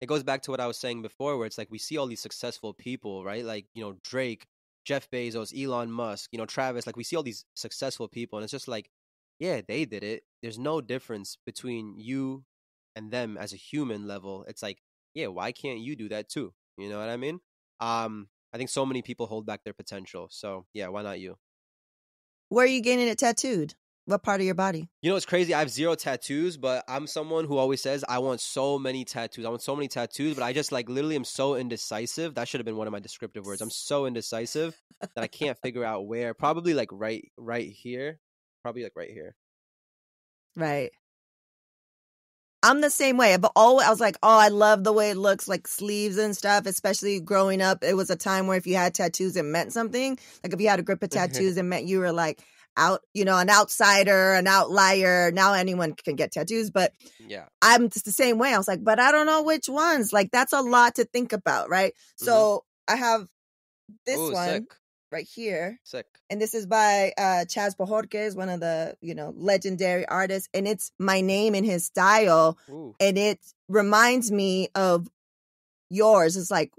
[SPEAKER 2] goes back to what I was saying before, where it's like we see all these successful people, right? Like, Drake, Jeff Bezos, Elon Musk, Travis, like we see all these successful people and it's just like, yeah, they did it. There's no difference between you and them as a human level. It's like, yeah, why can't you do that too? You know what I mean? I think so many people hold back their potential. So yeah, why not you?
[SPEAKER 1] Where are you getting it tattooed? What part of your body?
[SPEAKER 2] It's crazy. I have 0 tattoos, but I'm someone who always says I want so many tattoos. I want so many tattoos, but I just like literally am so indecisive. That should have been one of my descriptive words. I'm so indecisive that I can't figure out where. Probably like right here. Probably like right here.
[SPEAKER 1] Right. I'm the same way. But I was like, oh, I love the way it looks, like sleeves and stuff, especially growing up. It was a time where if you had tattoos, it meant something. Like if you had a grip of tattoos, it meant you were like out, an outsider, an outlier. Now anyone can get tattoos, but
[SPEAKER 2] yeah,
[SPEAKER 1] I'm just the same way. I was like, but I don't know which ones. Like that's a lot to think about, right? Mm-hmm. So I have this one. Sick. Right here.
[SPEAKER 2] Sick.
[SPEAKER 1] And this is by Chaz Bojorquez, one of the, legendary artists. And it's my name in his style. Ooh. And it reminds me of yours. It's like,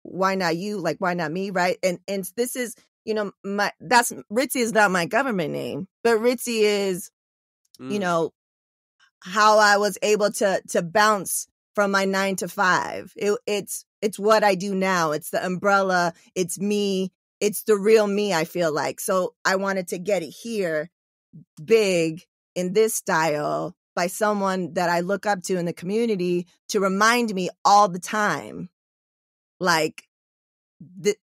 [SPEAKER 1] why not you? Like, why not me? Right. And this is, Ritzy is not my government name, but Ritzy is, how I was able to bounce from my 9 to 5. It's what I do now. It's the umbrella. It's me. It's the real me, I feel like. So I wanted to get it here big in this style by someone that I look up to in the community to remind me all the time, like,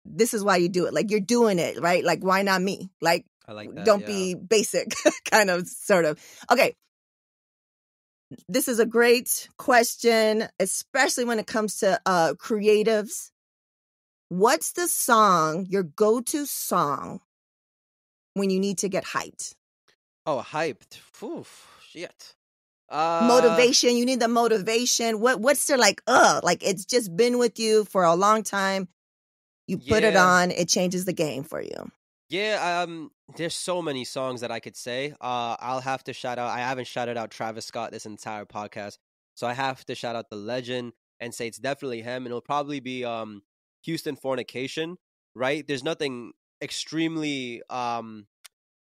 [SPEAKER 1] this is why you do it. Like, you're doing it, right? Like, why not me? Like,
[SPEAKER 2] I like that,
[SPEAKER 1] don't be basic, kind of, sort of. Okay. This is a great question, especially when it comes to creatives. What's the song, your go-to song, when you need to get hyped?
[SPEAKER 2] Oh, hyped. Oof, shit.
[SPEAKER 1] Motivation. You need the motivation. What's the like it's just been with you for a long time. You put it on, it changes the game for you.
[SPEAKER 2] Yeah, there's so many songs that I could say. I'll have to shout out. I haven't shouted out Travis Scott this entire podcast, so I have to shout out the legend and say it's definitely him, and it'll probably be Houston Fornication, right? There's nothing extremely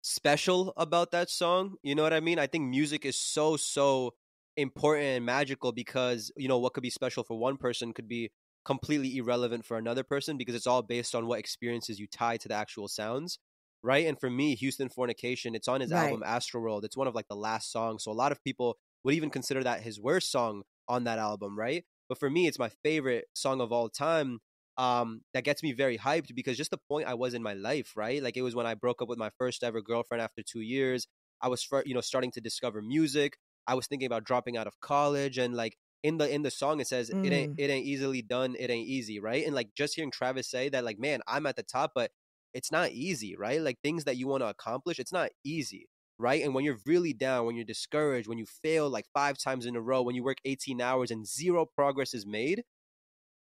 [SPEAKER 2] special about that song. You know what I mean? I think music is so important and magical because, what could be special for one person could be completely irrelevant for another person because it's all based on what experiences you tie to the actual sounds, right? And for me, Houston Fornication, it's on his album Astroworld. It's one of like the last songs. So a lot of people would even consider that his worst song on that album, right? But for me, it's my favorite song of all time. That gets me very hyped because just the point I was in my life, right? Like it was when I broke up with my first ever girlfriend after 2 years. I was, starting to discover music. I was thinking about dropping out of college, and like in the song it says it ain't easily done, it ain't easy, right? And like just hearing Travis say that, like, man, I'm at the top, but it's not easy, right? Like things that you want to accomplish, it's not easy, right? And when you're really down, when you're discouraged, when you fail like 5 times in a row, when you work 18 hours and 0 progress is made,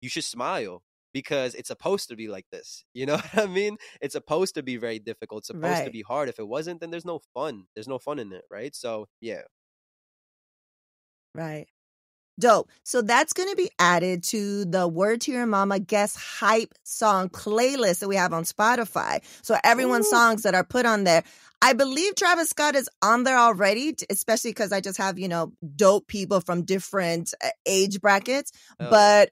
[SPEAKER 2] you should smile because it's supposed to be like this. You know what I mean? It's supposed to be very difficult. It's supposed to be hard. If it wasn't, then there's no fun. There's no fun in it, right? So, yeah.
[SPEAKER 1] Right. Dope. So that's going to be added to the Word to Your Mama guest hype song playlist that we have on Spotify. So everyone's songs that are put on there. I believe Travis Scott is on there already, especially because I just have, dope people from different age brackets. Oh. But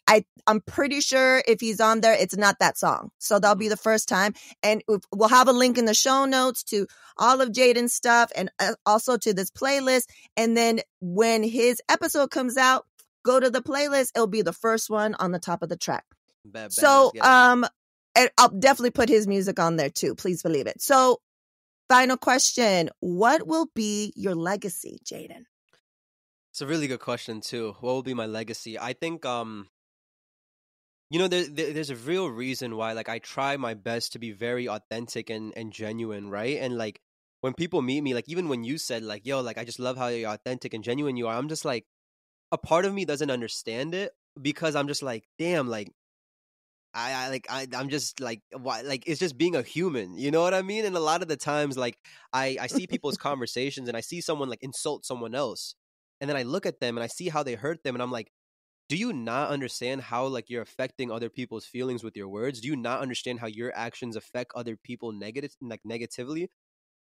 [SPEAKER 1] I'm pretty sure if he's on there, it's not that song. So that'll be the first time. And we'll have a link in the show notes to all of Jadyn's stuff and also to this playlist. And then when his episode comes out, go to the playlist. It'll be the first one on the top of the track. So and I'll definitely put his music on there too. Please believe it. So final question. What will be your legacy, Jadyn?
[SPEAKER 2] It's a really good question too. What will be my legacy? I think, there's a real reason why, like, I try my best to be very authentic and genuine, right? And like, when people meet me, like, even when you said like, yo, like, I just love how you're authentic and genuine you are, I'm just like, a part of me doesn't understand it because I'm just like, damn, like, I'm just like, why? Like, it's just being a human, you know what I mean? And a lot of the times, like, I see people's conversations and I see someone like insult someone else, and then I look at them and I see how they hurt them, and I'm like, do you not understand how, like, you're affecting other people's feelings with your words? Do you not understand how your actions affect other people negatively?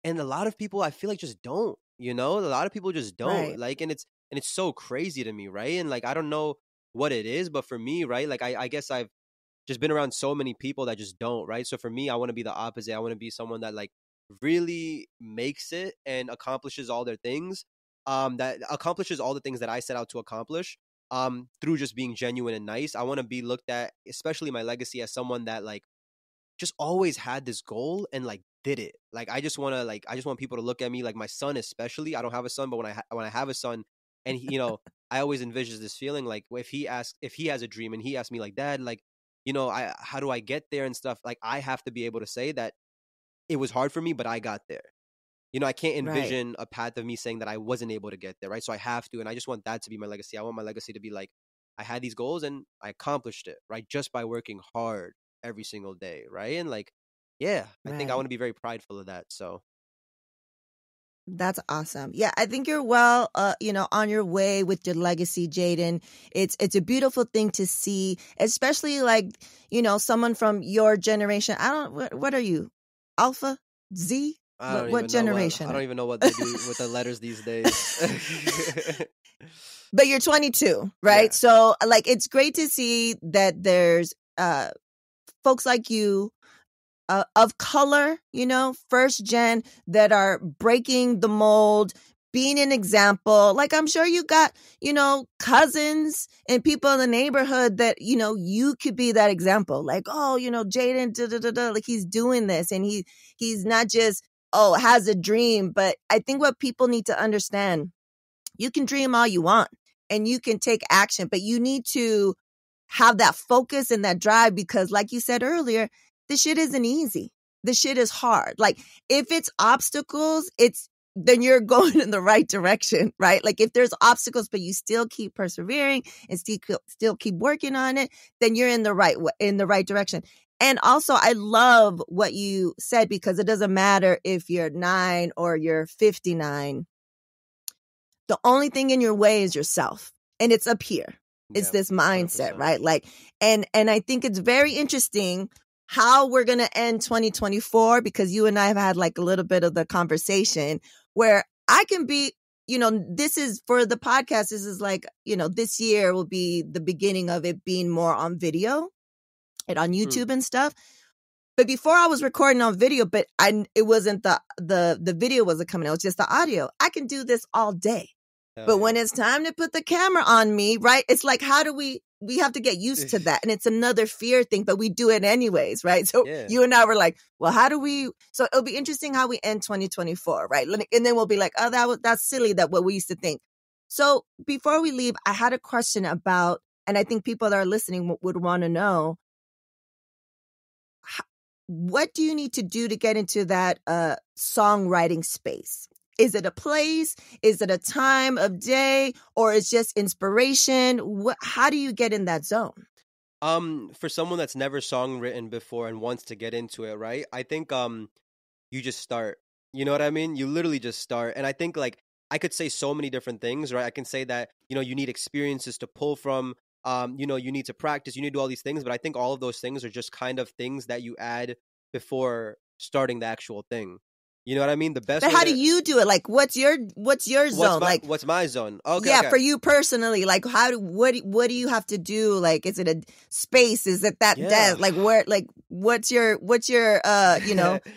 [SPEAKER 2] And a lot of people, I feel like, just don't, a lot of people just don't. Right. Like, and it's so crazy to me, right? And like, I don't know what it is, but for me, right, like, I guess I've just been around so many people that just don't, right? So for me, I want to be the opposite. I want to be someone that, like, really makes it and accomplishes all their things, that accomplishes all the things that I set out to accomplish, through just being genuine and nice. I want to be looked at, especially my legacy, as someone that, like, just always had this goal and, like, did it. Like, I just want people to look at me, like, my son especially. I don't have a son, but when I have a son, and he, I always envision this feeling, like, if he has a dream and he asks me, like, Dad, like, how do I get there and stuff? Like, I have to be able to say that it was hard for me, but I got there. I can't envision a path of me saying that I wasn't able to get there, right? So I have to, and I just want that to be my legacy. I want my legacy to be like, I had these goals and I accomplished it, right? Just by working hard every single day, right? And like, yeah, I think I want to be very prideful of that. So
[SPEAKER 1] that's awesome. Yeah, I think you're well, on your way with your legacy, Jadyn. It's a beautiful thing to see, especially like, someone from your generation. What are you? Alpha? Z? What generation?
[SPEAKER 2] I don't even know what they do with the letters these days.
[SPEAKER 1] But you're 22, right? Yeah. So like, it's great to see that there's folks like you, of color, first gen, that are breaking the mold, being an example. Like, I'm sure you got, cousins and people in the neighborhood that, you could be that example. Like, oh, Jadyn, like, he's doing this, and he's not just, has a dream. But I think what people need to understand, you can dream all you want and you can take action, but you need to have that focus and that drive, because like you said earlier, this shit isn't easy. This shit is hard. Like, if it's obstacles, then you're going in the right direction, right? Like, if there's obstacles, but you still keep persevering and still keep working on it, then you're in the right direction. And also, I love what you said, because it doesn't matter if you're 9 or you're 59. The only thing in your way is yourself. And it's up here. It's this mindset, 100%. Right? Like, and I think it's very interesting how we're going to end 2024, because you and I have had like a little bit of the conversation where I can be, this is for the podcast. This is like, this year will be the beginning of it being more on video and on YouTube and stuff. But before, I was recording on video, but it wasn't the video wasn't coming out. It was just the audio. I can do this all day. But when it's time to put the camera on me, right? It's like, how do we have to get used to that. And it's another fear thing, but we do it anyways, right? So you and I were like, well, so it'll be interesting how we end 2024, right? And then we'll be like, oh, that's silly, that what we used to think. So before we leave, I had a question about, and I think people that are listening would want to know, what do you need to do to get into that songwriting space? Is it a place? Is it a time of day? Or is just inspiration? How do you get in that zone?
[SPEAKER 2] For someone that's never songwritten before and wants to get into it, right? I think you just start. You know what I mean? You literally just start. And I think like I could say so many different things, right? I can say that, you need experiences to pull from. You need to practice, you need to do all these things, but I think all of those things are just kind of things that you add before starting the actual thing. You know what I mean? The best.
[SPEAKER 1] But how do you do it? Like, what's your zone?
[SPEAKER 2] What's my zone? Okay,
[SPEAKER 1] yeah,
[SPEAKER 2] okay.
[SPEAKER 1] for you personally, like, what do you have to do? Like, is it a space? Is it that desk? Like, where? Like, what's your your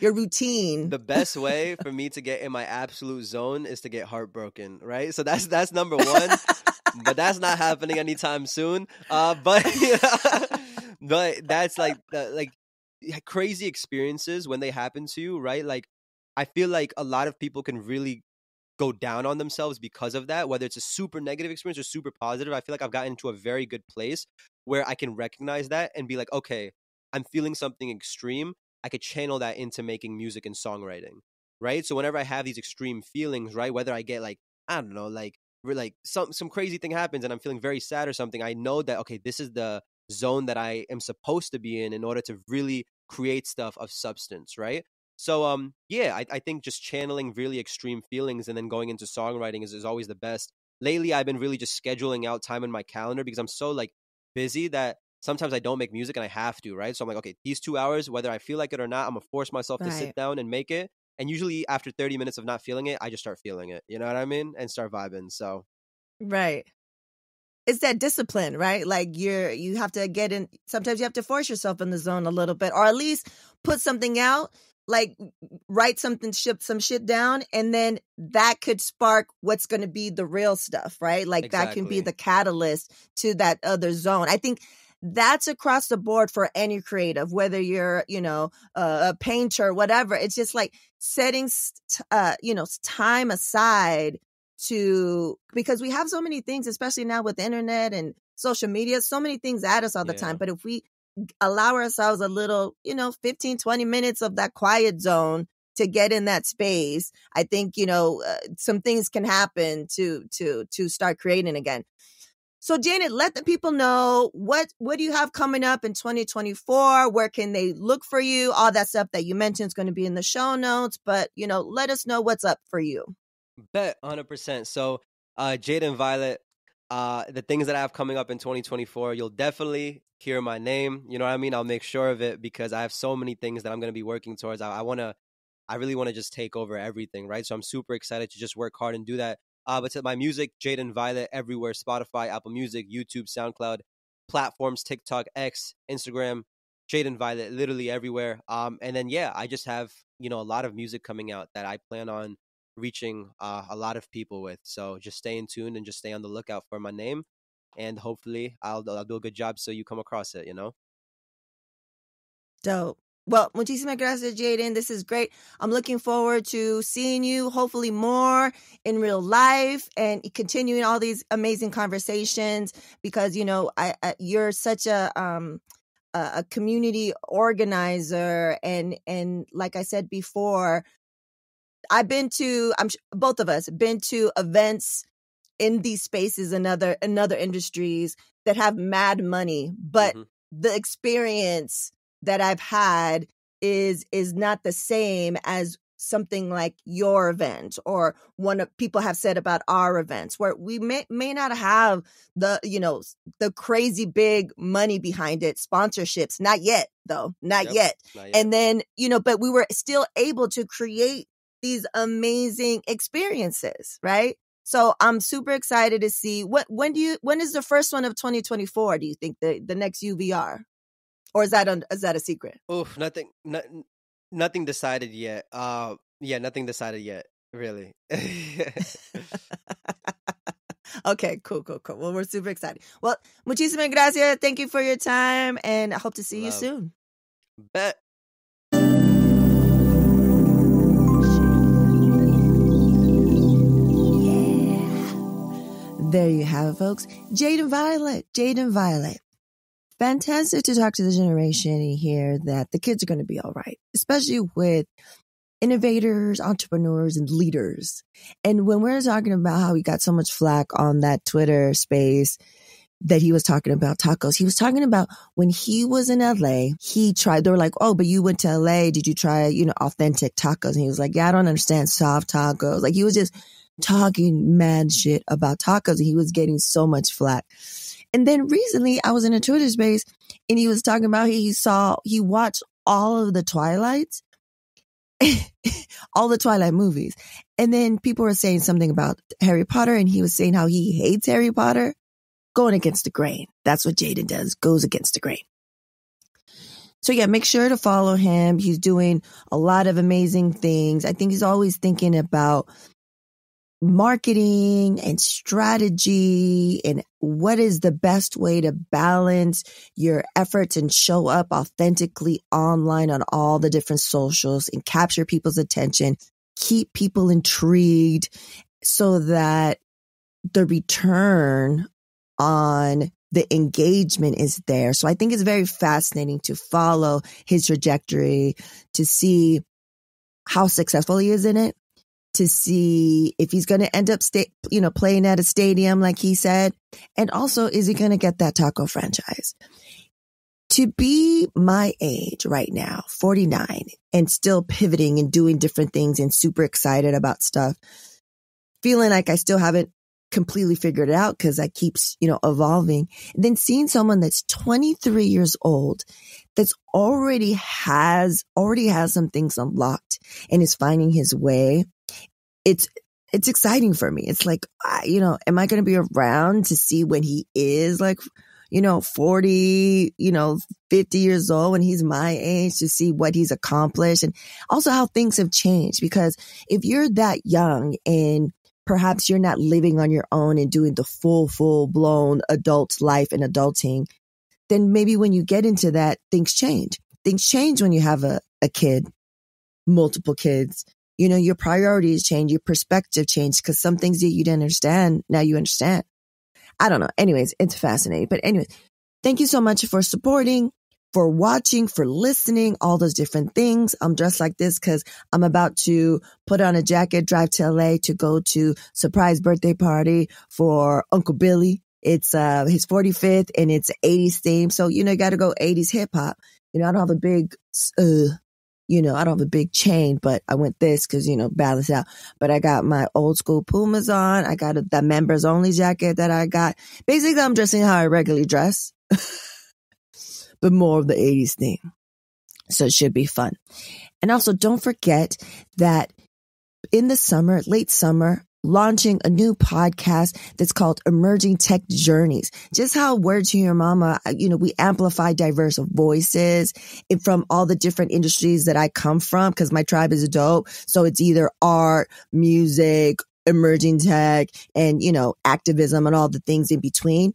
[SPEAKER 1] routine?
[SPEAKER 2] The best way for me to get in my absolute zone is to get heartbroken, right? So that's number one. But that's not happening anytime soon. But that's like crazy experiences when they happen to you, right? Like, I feel like a lot of people can really go down on themselves because of that, whether it's a super negative experience or super positive. I feel like I've gotten into a very good place where I can recognize that and be like, okay, I'm feeling something extreme. I could channel that into making music and songwriting, right? So whenever I have these extreme feelings, right, whether I get like, I don't know, like some crazy thing happens and I'm feeling very sad or something, I know that, okay, this is the zone that I am supposed to be in order to really create stuff of substance, right? So, I think just channeling really extreme feelings and then going into songwriting is always the best. Lately, I've been really just scheduling out time in my calendar because I'm so like busy that sometimes I don't make music and I have to, right? So I'm like, okay, these 2 hours, whether I feel like it or not, I'm gonna force myself to sit down and make it. And usually after 30 minutes of not feeling it, I just start feeling it. You know what I mean? And start vibing. So,
[SPEAKER 1] right. It's that discipline, right? Like you have to get in. Sometimes you have to force yourself in the zone a little bit, or at least put something out. Like write something, some shit down, and then that could spark what's going to be the real stuff, right? Like
[SPEAKER 2] exactly.
[SPEAKER 1] That can be the catalyst to that other zone. I think that's across the board for any creative, whether you're, a painter, whatever. It's just like setting, time aside because we have so many things, especially now with the internet and social media, so many things at us all the time. But if we allow ourselves a little, 15, 20 minutes of that quiet zone to get in that space, I think, some things can happen to start creating again. So Jadyn, let the people know what do you have coming up in 2024? Where can they look for you? All that stuff that you mentioned is going to be in the show notes, but, let us know what's up for you.
[SPEAKER 2] Bet 100%. So, Jadyn Violet, the things that I have coming up in 2024, you'll definitely hear my name. You know what I mean? I'll make sure of it because I have so many things that I'm going to be working towards. I really want to just take over everything, right? So I'm super excited to just work hard and do that. But to my music, Jadyn Violet, everywhere, Spotify, Apple Music, YouTube, SoundCloud, platforms, TikTok, X, Instagram, Jadyn Violet, literally everywhere. And then, I just have, a lot of music coming out that I plan on reaching a lot of people with. So just stay in tune and just stay on the lookout for my name. And hopefully I'll do a good job so you come across it,
[SPEAKER 1] Dope. Well, muchísimas gracias, Jadyn. This is great. I'm looking forward to seeing you, hopefully more in real life and continuing all these amazing conversations because, you're such a community organizer. And like I said before, both of us been to events in these spaces and other industries that have mad money, but the experience that I've had is not the same as something like your event or people have said about our events where we may not have the crazy big money behind it, sponsorships, not yet though, not yet. And then, but we were still able to create these amazing experiences, right? So I'm super excited to see when is the first one of 2024? Do you think the next UVR? Or is that a secret?
[SPEAKER 2] Oh, nothing decided yet. Nothing decided yet, really.
[SPEAKER 1] Okay, cool. Well, we're super excited. Well, muchísimas gracias. Thank you for your time, and I hope to see you soon.
[SPEAKER 2] Bet.
[SPEAKER 1] There you have it, folks. Jadyn Violet. Fantastic to talk to the generation and hear that the kids are going to be all right, especially with innovators, entrepreneurs, and leaders. And when we're talking about how we got so much flack on that Twitter space, that he was talking about tacos. He was talking about when he was in LA, they were like, oh, but you went to LA. Did you try, authentic tacos? And he was like, yeah, I don't understand soft tacos. Like he was just talking mad shit about tacos and he was getting so much flack. And then recently I was in a Twitter space and he was talking about he watched all of the Twilights, all the Twilight movies. And then people were saying something about Harry Potter and he was saying how he hates Harry Potter. Going against the grain. That's what Jadyn does, goes against the grain. So yeah, make sure to follow him. He's doing a lot of amazing things. I think he's always thinking about marketing and strategy and what is the best way to balance your efforts and show up authentically online on all the different socials and capture people's attention, keep people intrigued so that the return on the engagement is there. So I think it's very fascinating to follow his trajectory, to see how successful he is in it, to see if he's going to end up playing at a stadium like he said, and also is he going to get that taco franchise? To be my age right now, 49, and still pivoting and doing different things and super excited about stuff, feeling like I still haven't completely figured it out because I keep, evolving. And then seeing someone that's 23 years old that's already has some things unlocked and is finding his way. It's exciting for me. It's like, am I going to be around to see when he is like, 40, 50 years old when he's my age, to see what he's accomplished and also how things have changed? Because if you're that young and perhaps you're not living on your own and doing the full-blown adult life and adulting, then maybe when you get into that, things change. Things change when you have a kid, multiple kids. Your priorities change, your perspective change, because some things that you didn't understand, now you understand. I don't know. Anyways, it's fascinating. But anyways, thank you so much for supporting, for watching, for listening, all those different things. I'm dressed like this because I'm about to put on a jacket, drive to LA to go to surprise birthday party for Uncle Billy. It's his 45th and it's 80s theme. So, you got to go 80s hip hop. I don't have a big, I don't have a big chain, but I went this because, balance out. But I got my old school Pumas on. I got the members only jacket that I got. Basically, I'm dressing how I regularly dress. But more of the 80s theme. So it should be fun. And also don't forget that in the summer, late summer, launching a new podcast that's called Emerging Tech Journeys. Just how Word to Your Mama, we amplify diverse voices from all the different industries that I come from because my tribe is dope. So it's either art, music, emerging tech, and, activism and all the things in between.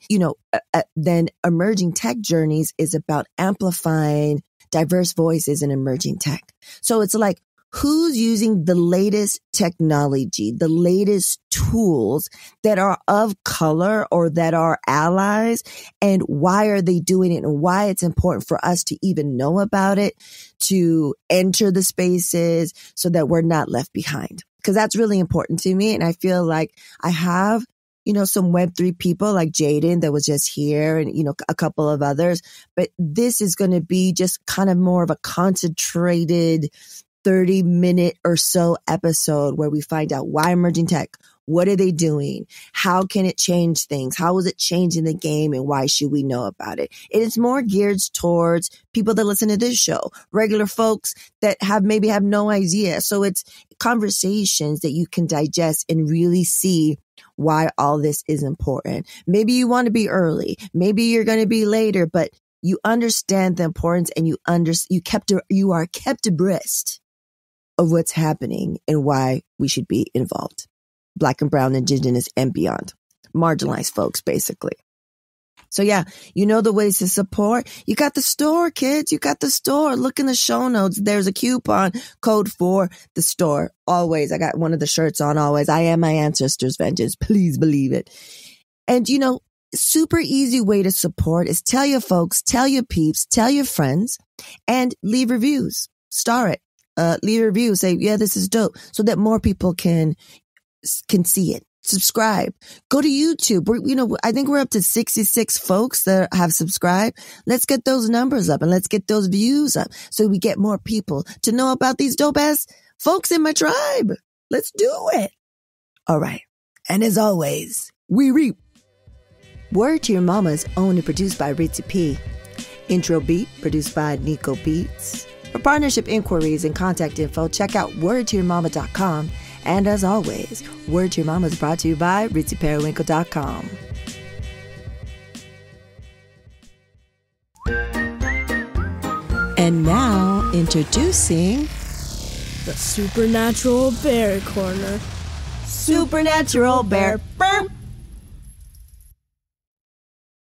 [SPEAKER 1] Then Emerging Tech Journeys is about amplifying diverse voices in emerging tech. So it's like, who's using the latest technology, the latest tools that are of color or that are allies, and why are they doing it and why it's important for us to even know about it, to enter the spaces so that we're not left behind. Because that's really important to me. And I feel like I have, some Web3 people like Jadyn that was just here and, a couple of others. But this is going to be just kind of more of a concentrated 30-minute or so episode where we find out why emerging tech, what are they doing? How can it change things? How is it changing the game and why should we know about it? And it's more geared towards people that listen to this show, regular folks that maybe have no idea. So it's conversations that you can digest and really see why all this is important. Maybe you want to be early. Maybe you're going to be later, but you understand the importance and you are kept abreast of what's happening and why we should be involved. Black and brown, indigenous, and beyond. Marginalized folks, basically. So yeah, the ways to support. You got the store, kids. You got the store. Look in the show notes. There's a coupon code for the store. Always. I got one of the shirts on always. I am my ancestors' vengeance. Please believe it. And super easy way to support is tell your folks, tell your peeps, tell your friends, and leave reviews. Star it. Leave a review. Say, yeah, this is dope. So that more people can see it. Subscribe. Go to YouTube. I think we're up to 66 folks that have subscribed. Let's get those numbers up and let's get those views up so we get more people to know about these dope ass folks in my tribe. Let's do it. All right. And as always, we reap. Word to Your Mama is owned and produced by Ritzy P. Intro beat produced by Nico Beats. For partnership inquiries and contact info, check out wordtoyourmama.com. And as always, Word to Your Mama is brought to you by ritzyperiwinkle.com. And now, introducing
[SPEAKER 4] the Supernatural Bear Corner.
[SPEAKER 1] Supernatural Bear. Burp.